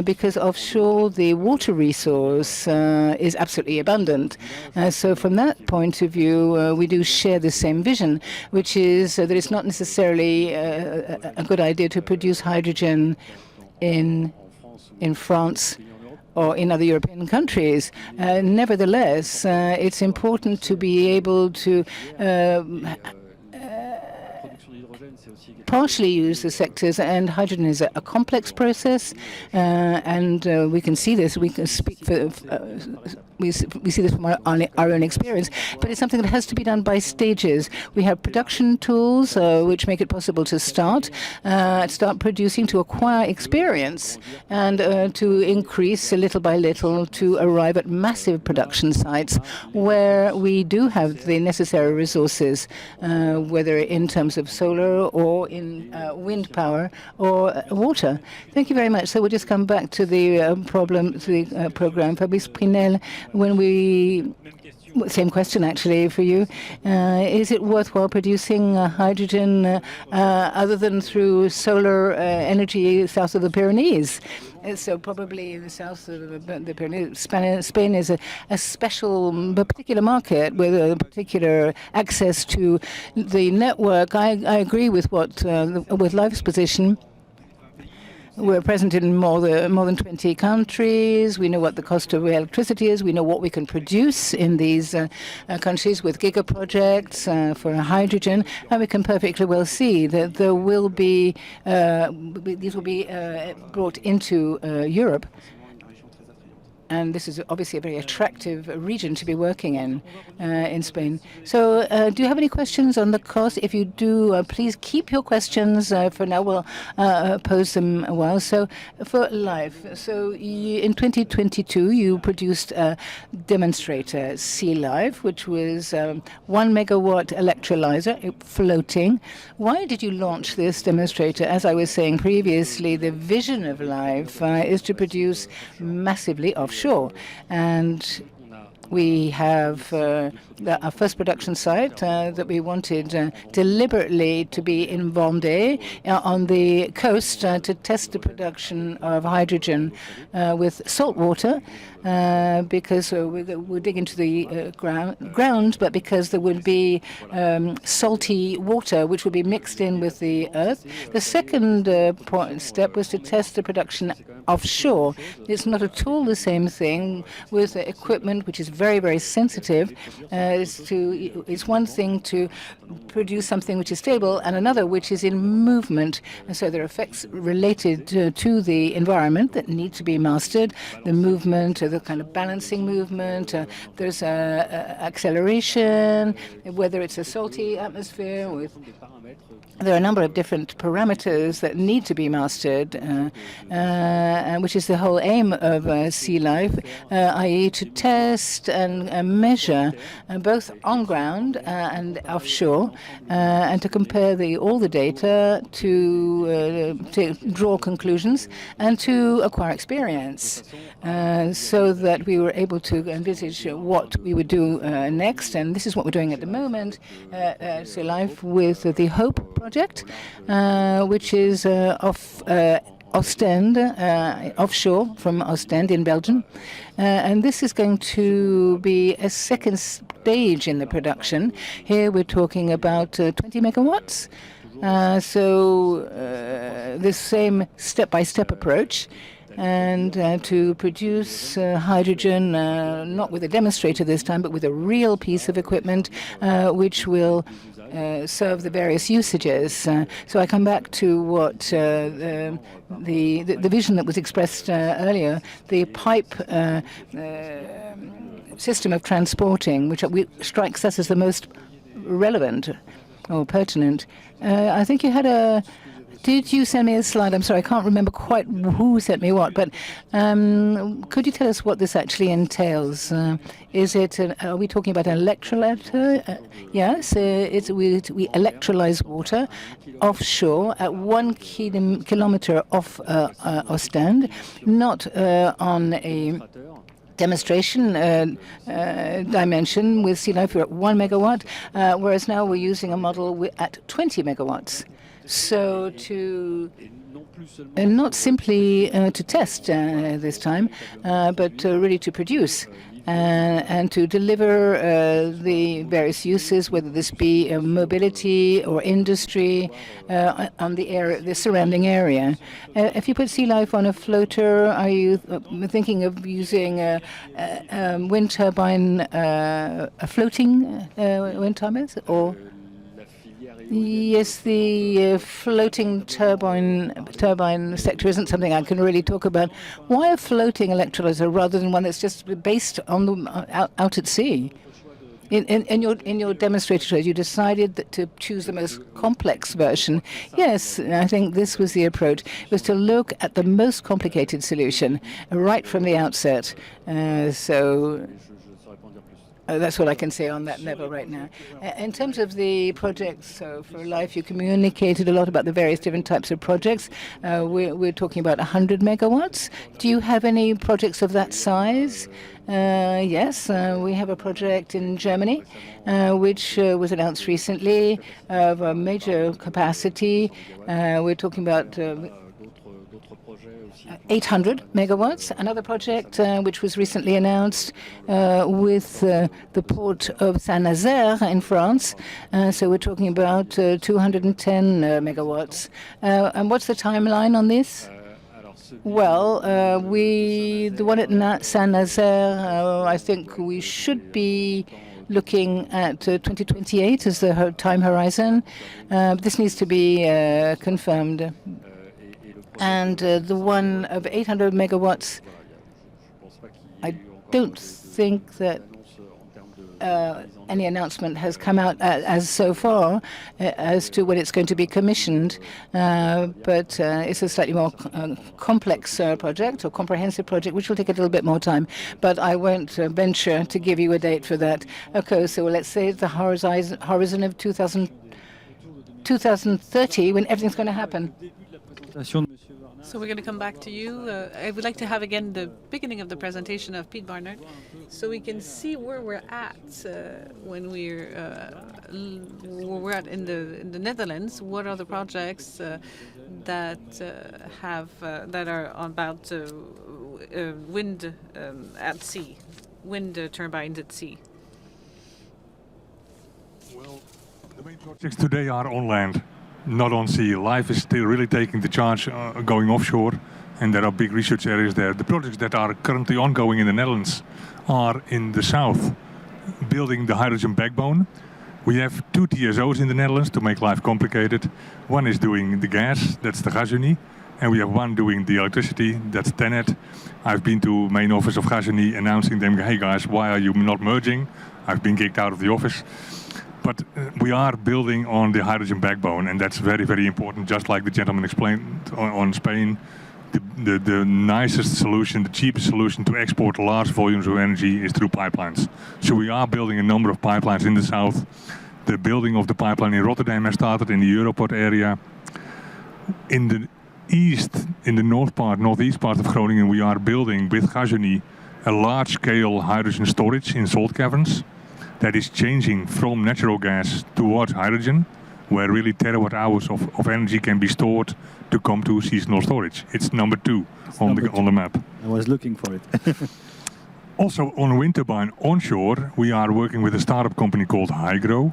because offshore the water resource is absolutely abundant. So from that point of view, we do share the same vision, which is that it's not necessarily a good idea to produce hydrogen in France or in other European countries. Nevertheless, it's important to be able to partially use the sectors, and hydrogen is a complex process, and we can see this. We can speak for we see this from our own experience, but it's something that has to be done by stages. We have production tools which make it possible to start producing, to acquire experience, and to increase little by little to arrive at massive production sites where we do have the necessary resources, whether in terms of solar or in wind power or water. Thank you very much. So we'll just come back to the program. Fabrice, PINEL, when we Same question, actually, for you. Is it worthwhile producing hydrogen other than through solar energy south of the Pyrenees? So probably in the south of the Pyrenees, Spain is a special, particular market with a particular access to the network. I agree with what with LIFE's position. We're present in more than 20 countries. We know what the cost of electricity is. We know what we can produce in these countries with giga projects for hydrogen, and we can perfectly well see that there will be these will be brought into Europe. And this is obviously a very attractive region to be working in Spain. So do you have any questions on the cost? If you do, please keep your questions for now. We'll pose them a while. So for LIFE, so in 2022, you produced a demonstrator, LIFE, which was 1 megawatt electrolyzer floating. Why did you launch this demonstrator? As I was saying previously, the vision of LIFE is to produce massively offshore. And we have our first production site that we wanted deliberately to be in Vendée on the coast to test the production of hydrogen with salt water. Because we'll dig into the ground, but because there would be salty water which would be mixed in with the earth. The second step was to test the production offshore. It's not at all the same thing with equipment which is very, very sensitive. It's one thing to produce something which is stable and another which is in movement. And so there are effects related to the environment that need to be mastered, the movement, the kind of balancing movement. There's acceleration, whether it's a salty atmosphere with. There are a number of different parameters that need to be mastered, which is the whole aim of LIFE, i.e. to test and measure both on ground and offshore, and to compare all the data to draw conclusions and to acquire experience, so that we were able to envisage what we would do next. And this is what we're doing at the moment, LIFE with the HOPE project, which is off Ostend, offshore from Ostend in Belgium. And this is going to be a second stage in the production. Here we're talking about 20 megawatts. So this same step-by-step approach. And to produce hydrogen, not with a demonstrator this time, but with a real piece of equipment which will serve the various usages. So I come back to what the vision that was expressed earlier, the pipe system of transporting, which strikes us as the most relevant or pertinent. I think you had a. Did you send me a slide? I'm sorry, I can't remember quite who sent me what, but could you tell us what this actually entails? Is it? Are we talking about an electrolyzer? Yes, we electrolyze water offshore at 1 kilometer off Ostend, not on a demonstration dimension with LIFE. We're at 1 megawatt, whereas now we're using a model at 20 megawatts. So not simply to test this time, but really to produce and to deliver the various uses, whether this be mobility or industry on the surrounding area. If you put LIFE on a floater, are you thinking of using a wind turbine, a floating wind turbines, or? Yes, the floating turbine sector isn't something I can really talk about. Why a floating electrolyzer rather than one that's just based on out at sea? In your demonstrator, you decided to choose the most complex version. Yes, I think this was the approach, was to look at the most complicated solution right from the outset. So That's all I can say on that level right now. In terms of the projects, so for LHYFE, you communicated a lot about the various different types of projects. We're talking about 100 megawatts. Do you have any projects of that size? Yes, we have a project in Germany, which was announced recently of a major capacity. We're talking about 800 megawatts. Another project which was recently announced with the port of Saint-Nazaire in France. So we're talking about 210 megawatts. And what's the timeline on this? Well, the one at Saint-Nazaire, I think we should be looking at 2028 as the time horizon. This needs to be confirmed. And the one of 800 megawatts, I don't think that any announcement has come out as so far as to when it's going to be commissioned. But it's a slightly more complex project or comprehensive project, which will take a little bit more time. But I won't venture to give you a date for that. Okay, so let's say the horizon of 2030, when everything's going to happen. So we're going to come back to you. I would like to have again the beginning of the presentation of Piet Barnard, so we can see where we're at when we're at in the Netherlands. What are the projects that are about wind at sea, wind turbines at sea? Well, the main projects today are on land, not on sea. LHYFE is still really taking the charge going offshore, and there are big research areas there. The projects that are currently ongoing in the Netherlands are in the south, building the hydrogen backbone. We have 2 TSOs in the Netherlands to make life complicated. One is doing the gas, that's the Gasunie, and we have one doing the electricity, that's TenneT. I've been to main office of Gasunie announcing them, hey guys, why are you not merging? I've been kicked out of the office. But we are building on the hydrogen backbone, and that's very, very important. Just like the gentleman explained on Spain, the nicest solution, the cheapest solution to export large volumes of energy is through pipelines. So we are building a number of pipelines in the south. The building of the pipeline in Rotterdam has started in the Europort area. In the east, in the northeast part of Groningen, we are building with Gasunie a large-scale hydrogen storage in salt caverns that is changing from natural gas towards hydrogen, where really terawatt hours of energy can be stored to come to seasonal storage. It's number 2 on the map. I was looking for it. Also on wind turbine onshore, we are working with a startup company called Hydro.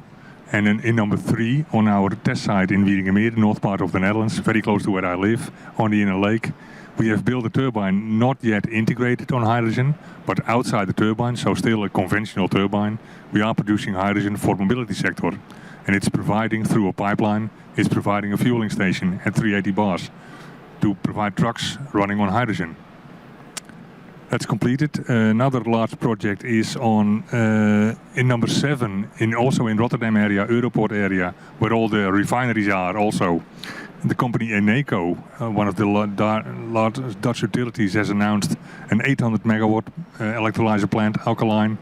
And then in number 3 on our test site in Wieringermeer, the north part of the Netherlands, very close to where I live, on the inner lake, we have built a turbine not yet integrated on hydrogen, but outside the turbine, so still a conventional turbine. We are producing hydrogen for the mobility sector. And it's providing, through a pipeline, it's providing a fueling station at 380 bars to provide trucks running on hydrogen. That's completed. Another large project is on in number 7, also in Rotterdam area, Europort area, where all the refineries are also. The company Eneco, one of the largest Dutch utilities, has announced an 800 megawatt electrolyzer plant, alkaline,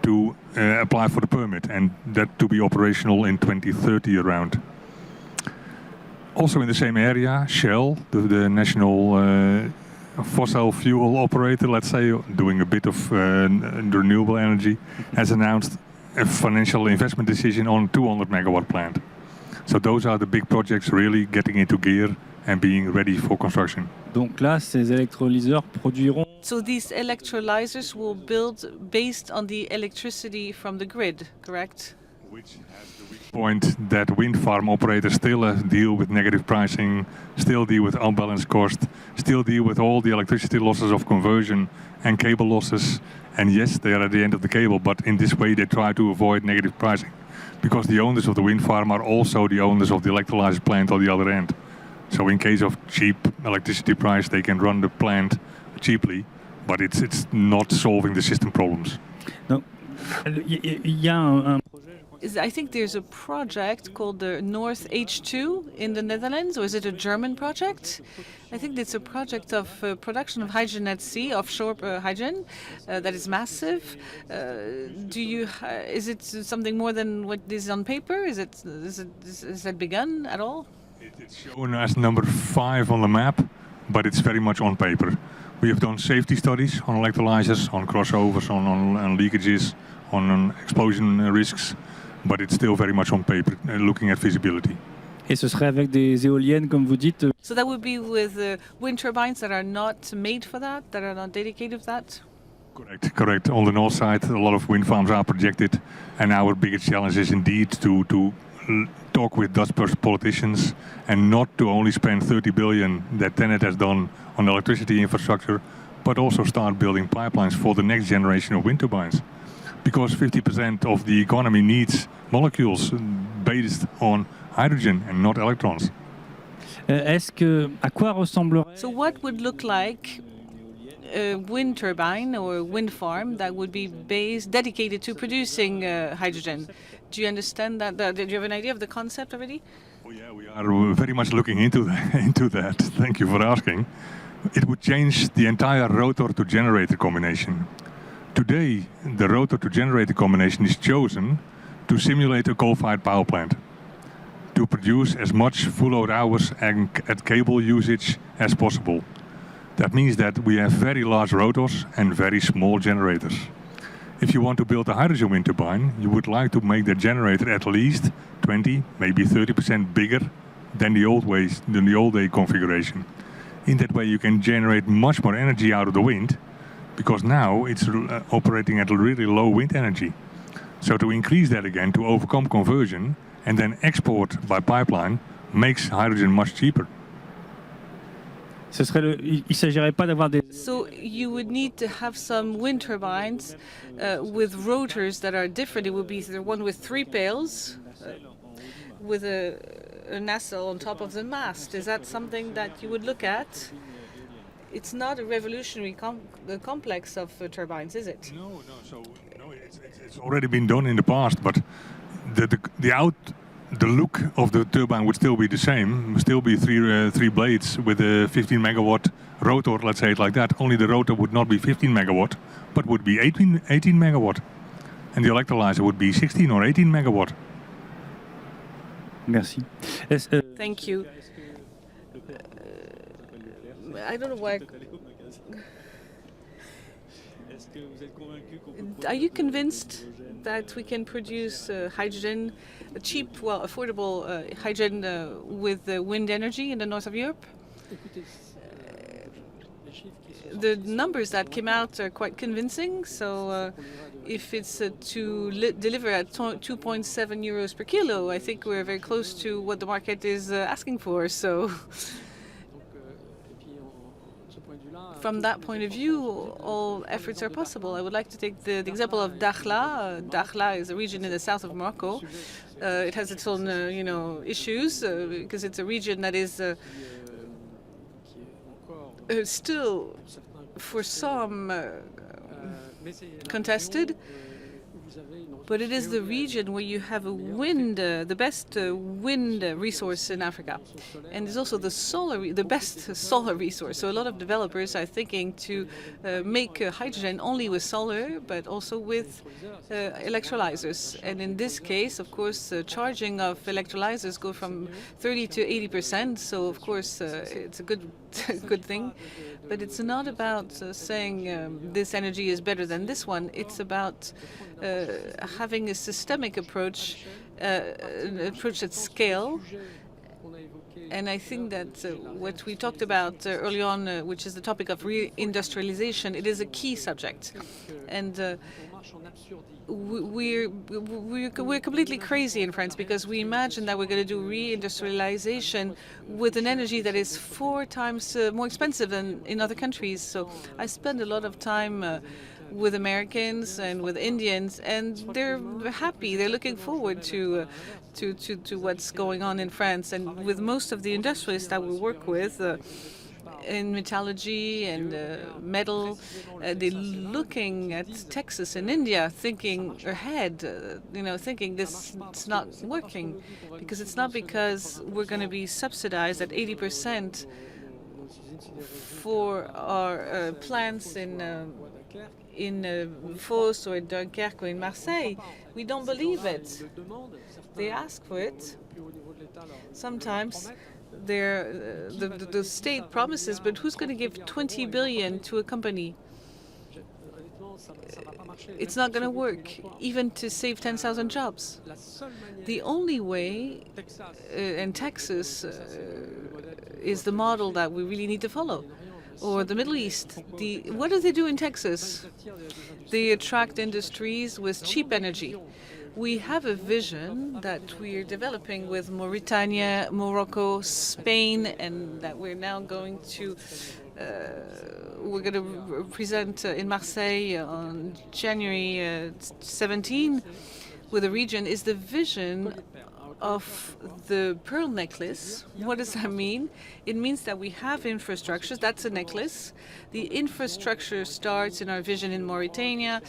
to apply for the permit, and that to be operational in 2030 around. Also in the same area, Shell, the national fossil fuel operator, let's say, doing a bit of renewable energy, has announced a financial investment decision on a 200 megawatt plant. So those are the big projects really getting into gear and being ready for construction. Donc là, ces électrolyseurs produiront. So these electrolyzers will build based on the electricity from the grid, correct? Which has the weak point that wind farm operators still deal with negative pricing, still deal with unbalanced cost, still deal with all the electricity losses of conversion and cable losses. And yes, they are at the end of the cable, but in this way they try to avoid negative pricing. Because the owners of the wind farm are also the owners of the electrolyzer plant on the other end. So in case of cheap electricity price, they can run the plant cheaply, but it's not solving the system problems. Donc, Il y a un I think there's a project called the North H2 in the Netherlands, or is it a German project? I think it's a project of production of hydrogen at sea, offshore hydrogen, that is massive. Is it something more than what is on paper? Is that begun at all? It's shown as number 5 on the map, but it's very much on paper. We have done safety studies on electrolyzers, on crossovers, on leakages, on explosion risks, but it's still very much on paper, looking at feasibility. Et ce serait avec des éoliennes, comme vous dites. So that would be with wind turbines that are not made for that are not dedicated to that? Correct. On the north side, a lot of wind farms are projected, and our biggest challenge is indeed to talk with Dutch politicians and not to only spend 30 billion that TenneT has done on electricity infrastructure, but also start building pipelines for the next generation of wind turbines. Because 50% of the economy needs molecules based on hydrogen and not electrons. À quoi ressemblerait? So what would look like a wind turbine or a wind farm that would be dedicated to producing hydrogen? Do you understand that? Do you have an idea of the concept already? Oh yeah, we are very much looking into that. Thank you for asking. It would change the entire rotor to generator combination. Today, the rotor to generator combination is chosen to simulate a coal-fired power plant, to produce as much full load hours and at cable usage as possible. That means that we have very large rotors and very small generators. If you want to build a hydrogen wind turbine, you would like to make the generator at least 20, maybe 30% bigger than the old day configuration. In that way, you can generate much more energy out of the wind, because now it's operating at a really low wind energy. So to increase that again, to overcome conversion and then export by pipeline, makes hydrogen much cheaper. Il s'agirait pas d'avoir des... So you would need to have some wind turbines with rotors that are different. It would be the one with 3 pails with a nacelle on top of the mast. Is that something that you would look at? It's not a revolutionary complex of turbines, is it? No. It's already been done in the past, but the look of the turbine would still be the same. Would still be three blades with a 15 megawatt rotor. Let's say it like that. Only the rotor would not be 15 megawatt, but would be 18 megawatt, and the electrolyzer would be 16 or 18 megawatt. Merci. Thank you. I don't know why. Are you convinced that we can produce hydrogen, cheap, affordable hydrogen with wind energy in the north of Europe? The numbers that came out are quite convincing. So if it's to deliver at 2.7 euros per kilo, I think we're very close to what the market is asking for. So from that point of view, all efforts are possible. I would like to take the example of Dakhla. Dakhla is a region in the south of Morocco. It has its own, issues because it's a region that is still, for some, contested. But it is the region where you have a wind, the best wind resource in Africa, and it's also the best solar resource. So a lot of developers are thinking to make hydrogen only with solar, but also with electrolyzers. And in this case, of course, charging of electrolyzers go from 30 to 80%. So of course, it's a good thing. But it's not about saying this energy is better than this one. It's about having a systemic approach, an approach at scale. And I think that what we talked about early on, which is the topic of reindustrialization, it is a key subject. And we're completely crazy in France because we imagine that we're going to do reindustrialization with an energy that is 4 times more expensive than in other countries. So I spend a lot of time with Americans and with Indians, and they're happy. They're looking forward to what's going on in France. And with most of the industrialists that we work with, in metallurgy and metal. They're looking at Texas and India, thinking ahead, thinking this is not working, because it's not because we're going to be subsidized at 80% for our plants in Fos or in Dunkerque or in Marseille. We don't believe it. They ask for it. Sometimes the state promises, but who's going to give 20 billion to a company? It's not going to work, even to save 10,000 jobs. The only way, in Texas, is the model that we really need to follow. Or the Middle East. What do they do in Texas? They attract industries with cheap energy. We have a vision that we are developing with Mauritania, Morocco, Spain, and that we're now going to present in Marseille on January 17 with a region, is the vision of the pearl necklace. What does that mean? It means that we have infrastructures. That's a necklace. The infrastructure starts in our vision in Mauritania,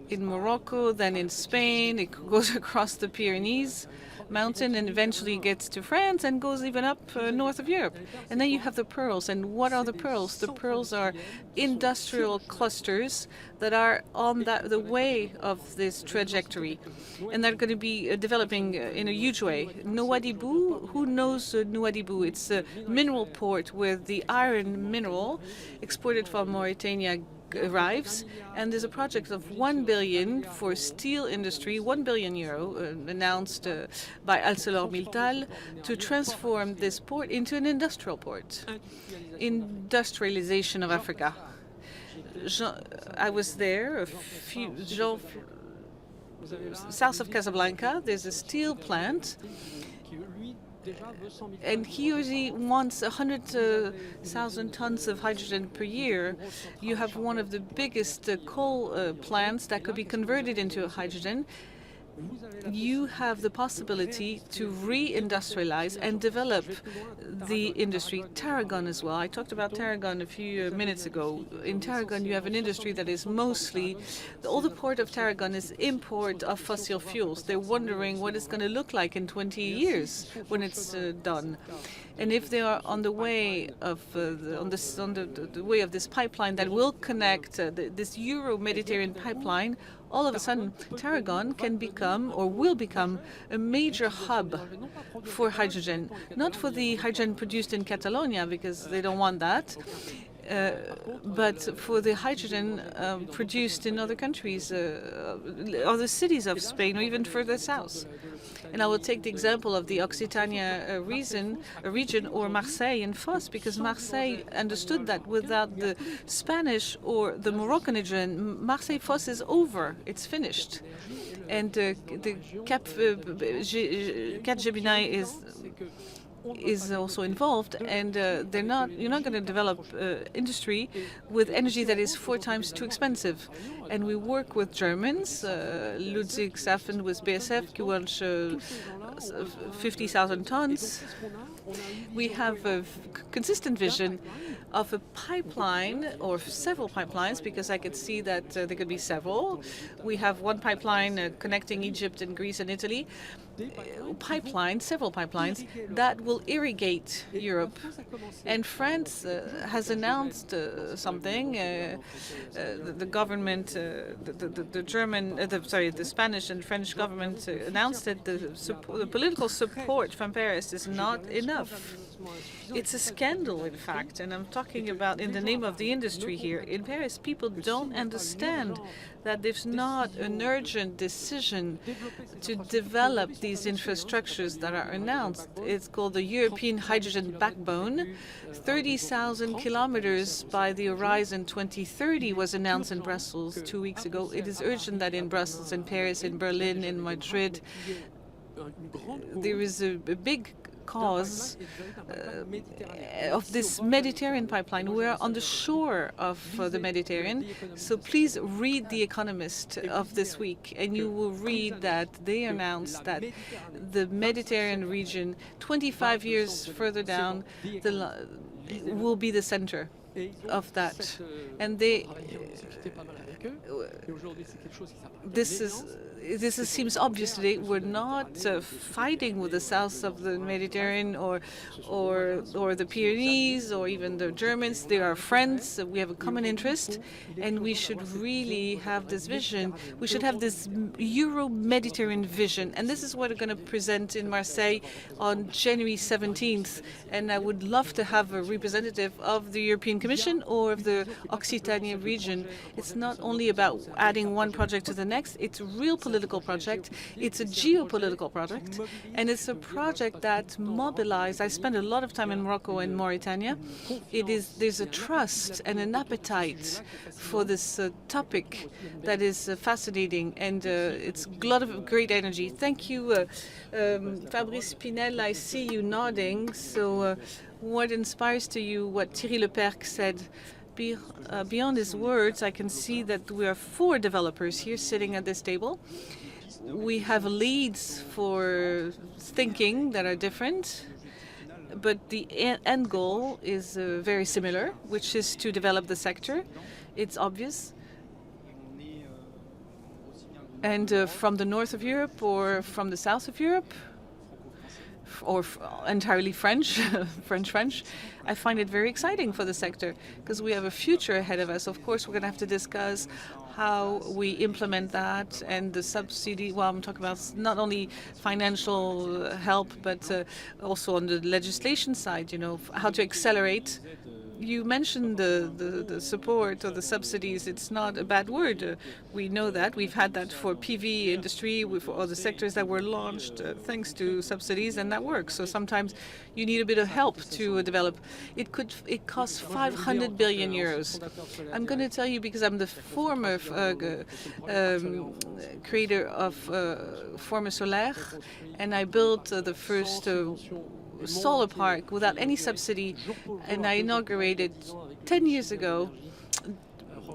in Morocco, then in Spain. It goes across the Pyrenees mountain and eventually gets to France and goes even up north of Europe. And then you have the pearls. And what are the pearls? The pearls are industrial clusters that are on the way of this trajectory. And they're going to be developing in a huge way. Nouadhibou, who knows Nouadhibou? It's a mineral port where the iron mineral exported from Mauritania arrives, and there's a project of 1 billion for steel industry, 1 billion euro announced by ArcelorMittal to transform this port into an industrial port. Industrialization of Africa. I was there south of Casablanca. There's a steel plant. And he wants 100,000 tons of hydrogen per year. You have one of the biggest coal plants that could be converted into hydrogen. You have the possibility to re-industrialize and develop the industry. Tarragon as well. I talked about Tarragon a few minutes ago. In Tarragon, you have an industry that is mostly, all the port of Tarragon is import of fossil fuels. They're wondering what it's going to look like in 20 years when it's done. And if they are on the way of the way of this pipeline that will connect this Euro-Mediterranean pipeline, all of a sudden Tarragon can become or will become a major hub for hydrogen. Not for the hydrogen produced in Catalonia, because they don't want that, but for the hydrogen produced in other countries, other cities of Spain, or even further south. And I will take the example of the Occitania region, or Marseille and Fos, because Marseille understood that without the Spanish or the Moroccan hydrogen, Marseille-Fos is over. It's finished. And the Cap Gemini is also involved, and you're not going to develop industry with energy that is 4 times too expensive. And we work with Germans, Ludwigshafen with BASF, who wants 50,000 tons. We have a consistent vision of a pipeline, or several pipelines, because I could see that there could be several. We have one pipeline connecting Egypt and Greece and Italy. Several pipelines that will irrigate Europe. And France has announced something. The government, the Spanish and French government announced that the political support from Paris is not enough. It's a scandal, in fact, and I'm talking about in the name of the industry here. In Paris, people don't understand that there's not an urgent decision to develop these infrastructures that are announced. It's called the European Hydrogen Backbone. 30,000 kilometers by the horizon 2030 was announced in Brussels 2 weeks ago. It is urgent that in Brussels, in Paris, in Berlin, in Madrid, there is a big cause of this Mediterranean pipeline. We're on the shore of the Mediterranean, so please read The Economist of this week, and you will read that they announced that the Mediterranean region, 25 years further down, will be the center of that. And this seems obvious today. We're not fighting with the south of the Mediterranean or the Pyrenees or even the Germans. They are friends. We have a common interest, and we should really have this vision. We should have this Euro-Mediterranean vision, and this is what we're going to present in Marseille on January 17th. And I would love to have a representative of the European Commission or of the Occitanie region. It's not only about adding one project to the next. It's a real political project. It's a geopolitical project, and it's a project that mobilized. I spent a lot of time in Morocco and Mauritania. There's a trust and an appetite for this topic that is fascinating, and it's a lot of great energy. Thank you, Fabrice, PINEL. I see you nodding. So, what inspires to you what Thierry LEPERCQ said? Beyond his words, I can see that we are 4 developers here sitting at this table. We have leads for thinking that are different, but the end goal is very similar, which is to develop the sector. It's obvious. And from the north of Europe or from the south of Europe, or entirely French, French, I find it very exciting for the sector because we have a future ahead of us. Of course, we're going to have to discuss how we implement that and the subsidy. Well, I'm talking about not only financial help, but also on the legislation side, you know, how to accelerate. You mentioned the support or the subsidies. It's not a bad word. We know that. We've had that for PV industry, for all the sectors that were launched thanks to subsidies, and that works. So sometimes you need a bit of help to develop. It costs 500 billion euros. I'm going to tell you because I'm the former creator of Former Solaire, and I built the first solar park without any subsidy, and I inaugurated 10 years ago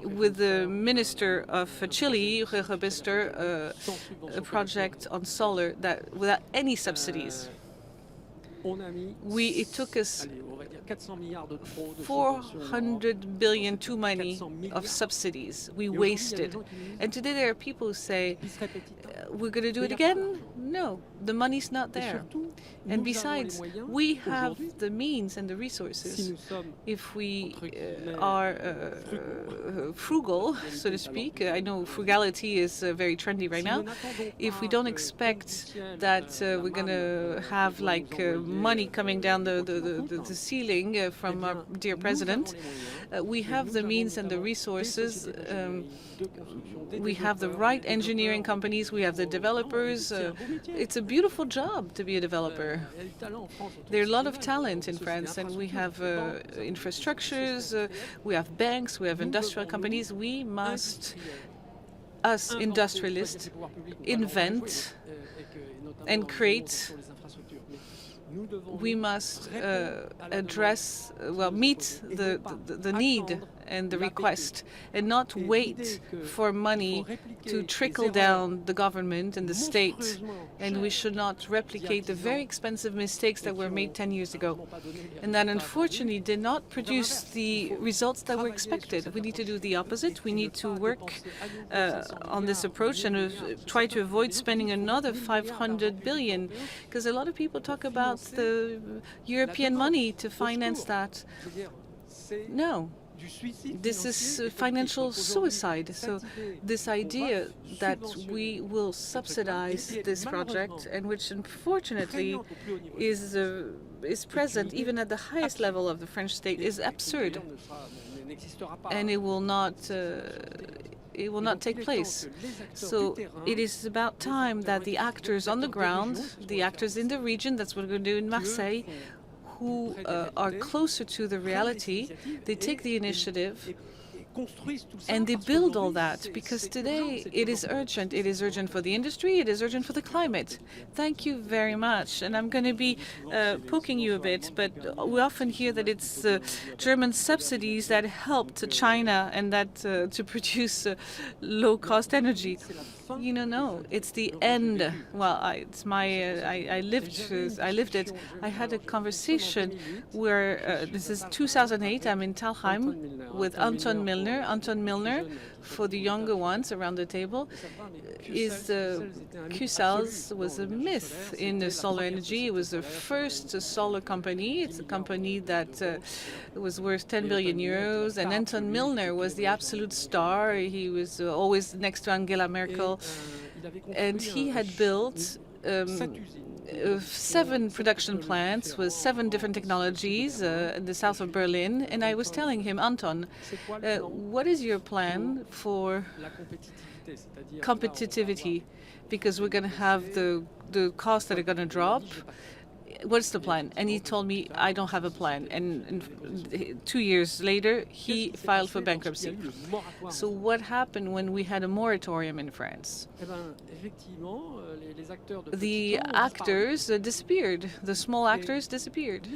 with the minister of Chile, a project on solar that without any subsidies. It took us 400 billion too many of subsidies. We wasted. And today there are people who say, we're going to do it again? No, the money's not there. And besides, we have the means and the resources. If we are frugal, so to speak, I know frugality is very trendy right now. If we don't expect that we're going to have like money coming down the ceiling from our dear president, we have the means and the resources. We have the right engineering companies. We have the developers. It's a beautiful job to be a developer. There are a lot of talent in France, and we have infrastructures, we have banks, we have industrial companies. We must, us industrialists, invent and create. We must address, meet the need and the request, and not wait for money to trickle down the government and the state. And we should not replicate the very expensive mistakes that were made 10 years ago, and that unfortunately did not produce the results that were expected. We need to do the opposite. We need to work on this approach and try to avoid spending another 500 billion, because a lot of people talk about the European money to finance that. No. This is financial suicide. So this idea that we will subsidize this project, and which unfortunately is present even at the highest level of the French state, is absurd, and it will not take place. So it is about time that the actors on the ground, the actors in the region, that's what we're going to do in Marseille, who are closer to the reality, they take the initiative And they build all that because today it is urgent. It is urgent for the industry. It is urgent for the climate. Thank you very much. And I'm going to be poking you a bit, but we often hear that it's German subsidies that helped China and that to produce low-cost energy. You know, no, it's the end. Well, it's my. I lived it. I had a conversation where this is 2008. I'm in Thalheim with Anton Milner. Anton Milner, for the younger ones around the table, is QAIR was a myth in the solar energy. It was the first solar company. It's a company that was worth 10 billion euros. And Anton Milner was the absolute star. He was always next to Angela Merkel. And he had built 7 production plants with 7 different technologies in the south of Berlin. And I was telling him, Anton, what is your plan for competitivity? Because we're going to have the costs that are going to drop. What's the plan? And he told me, I don't have a plan. And 2 years later, he filed for bankruptcy. So what happened when we had a moratorium in France? The actors disappeared. The small actors disappeared.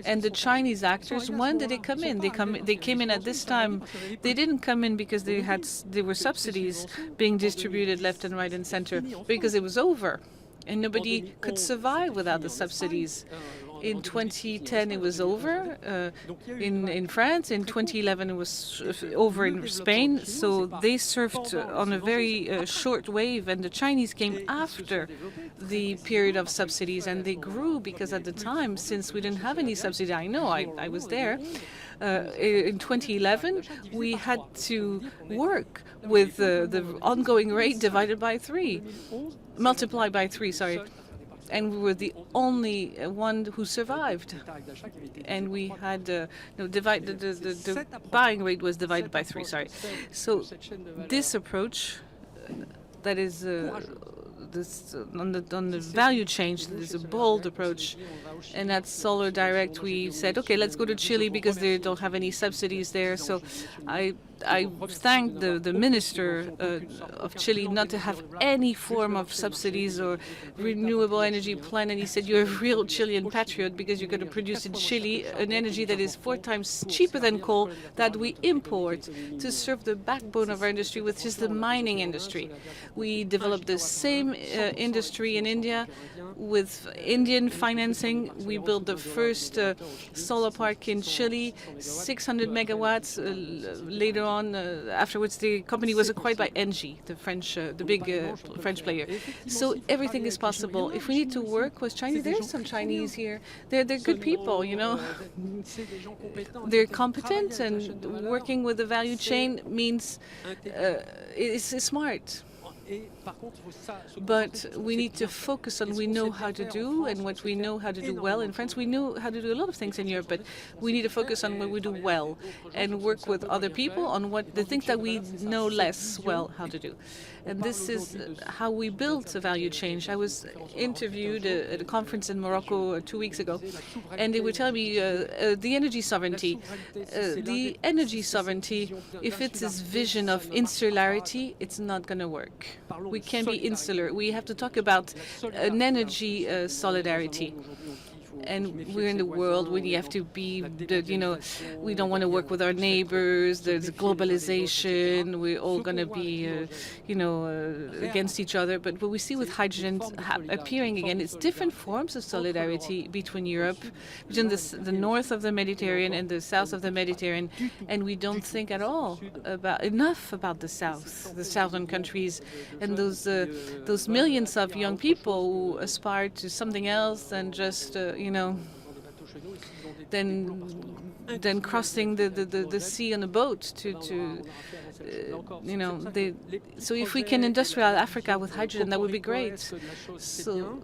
And the Chinese actors, when did they come in? They came in at this time. They didn't come in because there were subsidies being distributed left and right and center, because it was over. And nobody could survive without the subsidies. In 2010, it was over in France. In 2011, it was over in Spain. So they surfed on a very short wave, and the Chinese came after the period of subsidies, and they grew because at the time, since we didn't have any subsidy, I know, I was there. In 2011, we had to work with the ongoing rate divided by 3. Multiplied by 3, sorry. And we were the only one who survived. And we had, the buying rate was divided by 3, sorry. So this approach, that is on the value chain, is a bold approach. And at Solar Direct, we said, okay, let's go to Chile because they don't have any subsidies there. So I thanked the minister of Chile not to have any form of subsidies or renewable energy plan. And he said, you're a real Chilean patriot because you're going to produce in Chile an energy that is 4 times cheaper than coal that we import to serve the backbone of our industry, which is the mining industry. We developed the same industry in India with Indian financing. We built the first solar park in Chile, 600 megawatts. Later on, afterwards, the company was acquired by Engie, the big French player. So everything is possible. If we need to work with Chinese, there's some Chinese here. They're good people, you know. They're competent, and working with the value chain means it's smart. But we need to focus on what we know how to do and what we know how to do well. In France, we know how to do a lot of things in Europe, but we need to focus on what we do well and work with other people on what the things that we know less well how to do. And this is how we built a value chain. I was interviewed at a conference in Morocco 2 weeks ago, and they were telling me the energy sovereignty. The energy sovereignty, if it's this vision of insularity, it's not going to work. We can't be insular. We have to talk about an energy solidarity. And we're in the world where you have to be, we don't want to work with our neighbors. There's globalization. We're all going to be, against each other. But what we see with hydrogen appearing again, it's different forms of solidarity between Europe, between the north of the Mediterranean and the south of the Mediterranean. And we don't think at all enough about the south, the southern countries, and those millions of young people who aspire to something else than just, then crossing the sea on a boat so if we can industrialize Africa with hydrogen, that would be great. So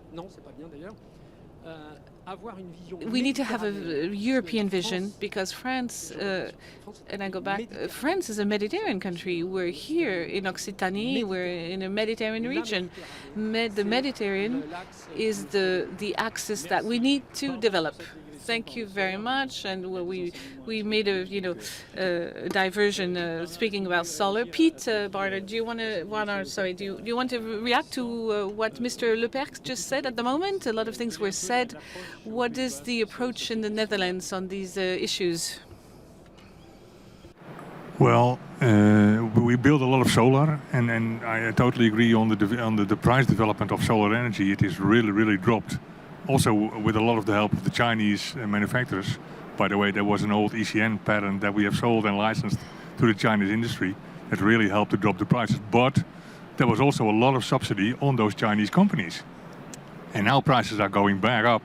we need to have a European vision, because France, and I go back, France is a Mediterranean country. We're here in Occitanie, we're in a Mediterranean region. The Mediterranean is the axis that we need to develop. Thank you very much. And we made a a diversion speaking about solar. Piet, Barter, do you want to do you want to react to what Mr. LEPERCQ just said at the moment? A lot of things were said. What is the approach in the Netherlands on these issues? Well, we build a lot of solar, and I totally agree on the price development of solar energy. It is really dropped. Also, with a lot of the help of the Chinese manufacturers. By the way, there was an old ECN patent that we have sold and licensed to the Chinese industry that really helped to drop the prices. But there was also a lot of subsidy on those Chinese companies. And now prices are going back up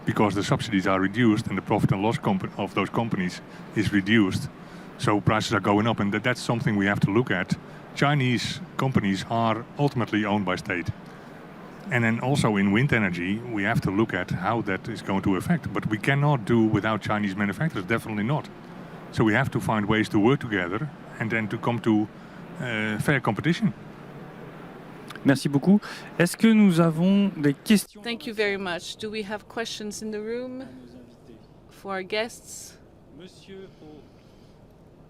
because the subsidies are reduced and the profit and loss of those companies is reduced. So prices are going up, and that's something we have to look at. Chinese companies are ultimately owned by state. And then also in wind energy, we have to look at how that is going to affect. But we cannot do without Chinese manufacturers, definitely not. So we have to find ways to work together and then to come to fair competition. Merci beaucoup. Est-ce que nous avons des questions? Thank you very much. Do we have questions in the room for our guests?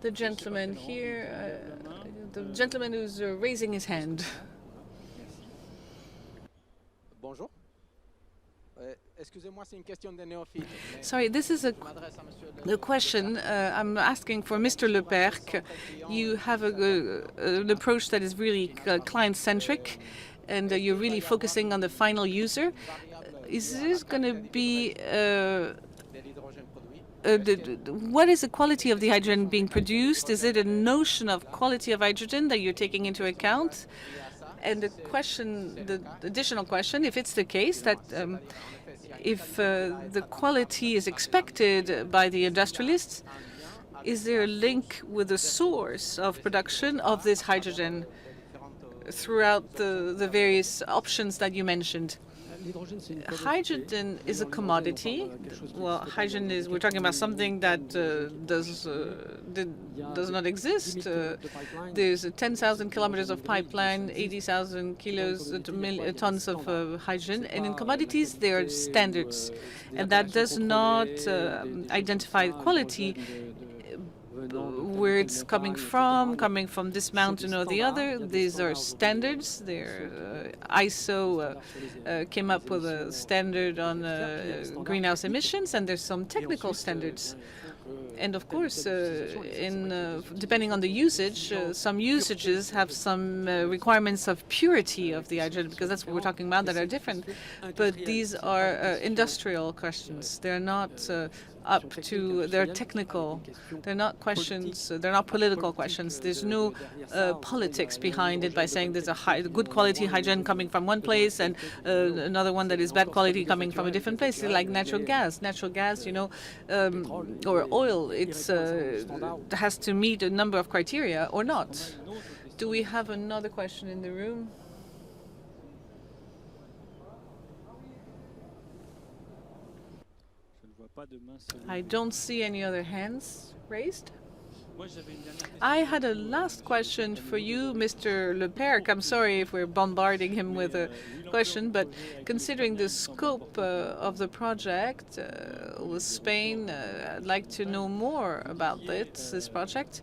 The gentleman here, the gentleman who's raising his hand. Bonjour. Excusez-moi, c'est une question de néophyte. Sorry, this is a question I'm asking for Mr. LEPERCQ. You have an approach that is really client-centric, and you're really focusing on the final user. Is this going to be... what is the quality of the hydrogen being produced? Is it a notion of quality of hydrogen that you're taking into account? And the additional question, if it's the case that if the quality is expected by the industrialists, is there a link with the source of production of this hydrogen throughout the various options that you mentioned? Hydrogen is a commodity. Well, hydrogen is, we're talking about something that does not exist. There's 10,000 kilometers of pipeline, 80,000 tons of hydrogen. And in commodities, there are standards. And that does not identify quality, where it's coming from this mountain or the other. These are standards. ISO came up with a standard on greenhouse emissions, and there's some technical standards. And of course, depending on the usage, some usages have some requirements of purity of the hydrogen, because that's what we're talking about, that are different. But these are industrial questions. They're not they're technical. They're not questions. They're not political questions. There's no politics behind it by saying there's a good quality hydrogen coming from one place and another one that is bad quality coming from a different place. Like natural gas. Natural gas, or oil. It has to meet a number of criteria or not. Do we have another question in the room? I don't see any other hands raised. I had a last question for you, Mr. LEPERCQ. I'm sorry if we're bombarding him with a question, but considering the scope of the project with Spain, I'd like to know more about this project.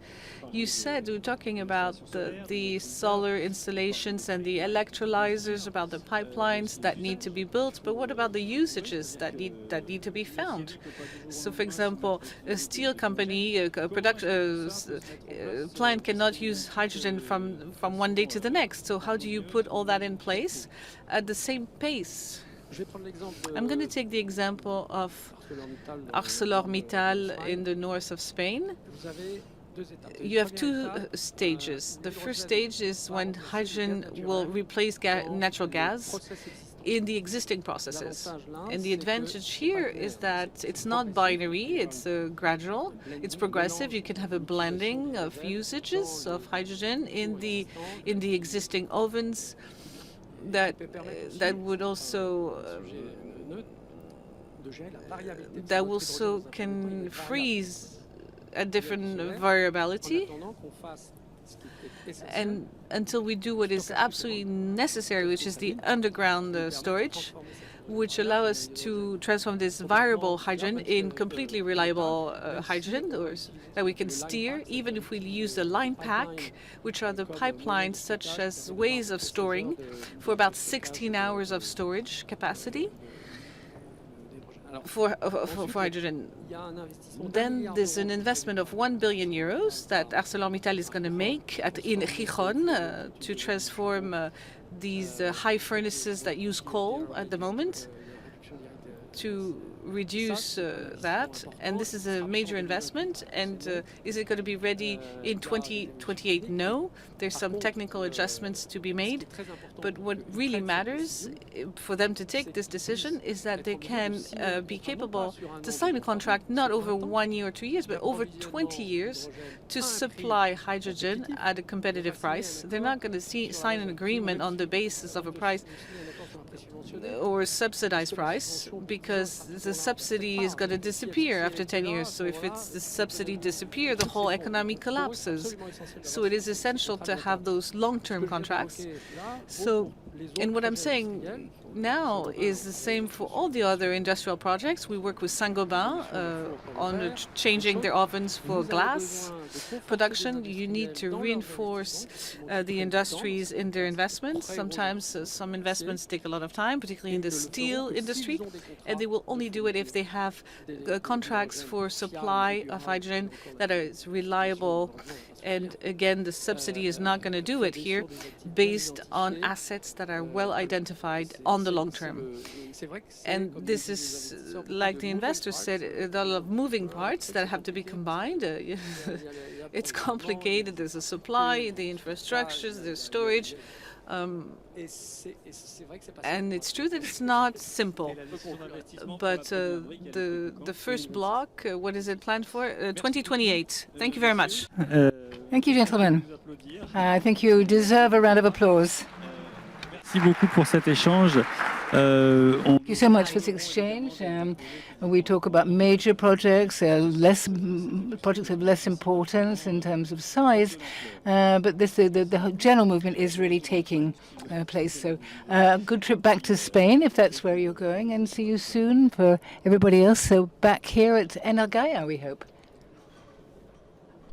You said, we were talking about the solar installations and the electrolyzers, about the pipelines that need to be built, but what about the usages that need to be found? So, for example, a steel company, a production plant cannot use hydrogen from one day to the next. So how do you put all that in place at the same pace? I'm going to take the example of ArcelorMittal in the north of Spain. You have two stages. The first stage is when hydrogen will replace natural gas in the existing processes. And the advantage here is that it's not binary, it's gradual, it's progressive. You can have a blending of usages of hydrogen in the existing ovens that would also can freeze at different variability. And until we do what is absolutely necessary, which is the underground storage, which allow us to transform this variable hydrogen in completely reliable hydrogen that we can steer, even if we use the line pack, which are the pipelines such as ways of storing for about 16 hours of storage capacity for hydrogen. Then there's an investment of 1 billion euros that ArcelorMittal is going to make in Gijón to transform these high furnaces that use coal at the moment to reduce that. And this is a major investment. And is it going to be ready in 2028? No. There's some technical adjustments to be made. But what really matters for them to take this decision is that they can be capable to sign a contract not over 1 year or 2 years, but over 20 years to supply hydrogen at a competitive price. They're not going to sign an agreement on the basis of a price or a subsidized price, because the subsidy is going to disappear after 10 years. So if the subsidy disappears, the whole economy collapses. So it is essential to have those long-term contracts. So, and what I'm saying now is the same for all the other industrial projects. We work with Saint-Gobain on changing their ovens for glass production. You need to reinforce the industries in their investments. Sometimes some investments take a lot of time, particularly in the steel industry, and they will only do it if they have contracts for supply of hydrogen that is reliable. And again, the subsidy is not going to do it here based on assets that are well identified on the long term. And this is, like the investor said, a lot of moving parts that have to be combined. It's complicated. There's a supply, the infrastructures, there's storage. And it's true that it's not simple. But the first block, what is it planned for? 2028. Thank you very much. Thank you, gentlemen. I think you deserve a round of applause. Merci beaucoup pour cet échange. Thank you so much for this exchange. We talk about major projects, projects of less importance in terms of size, but the general movement is really taking place. So good trip back to Spain, if that's where you're going, and see you soon for everybody else. So back here at EnerGaïa, we hope.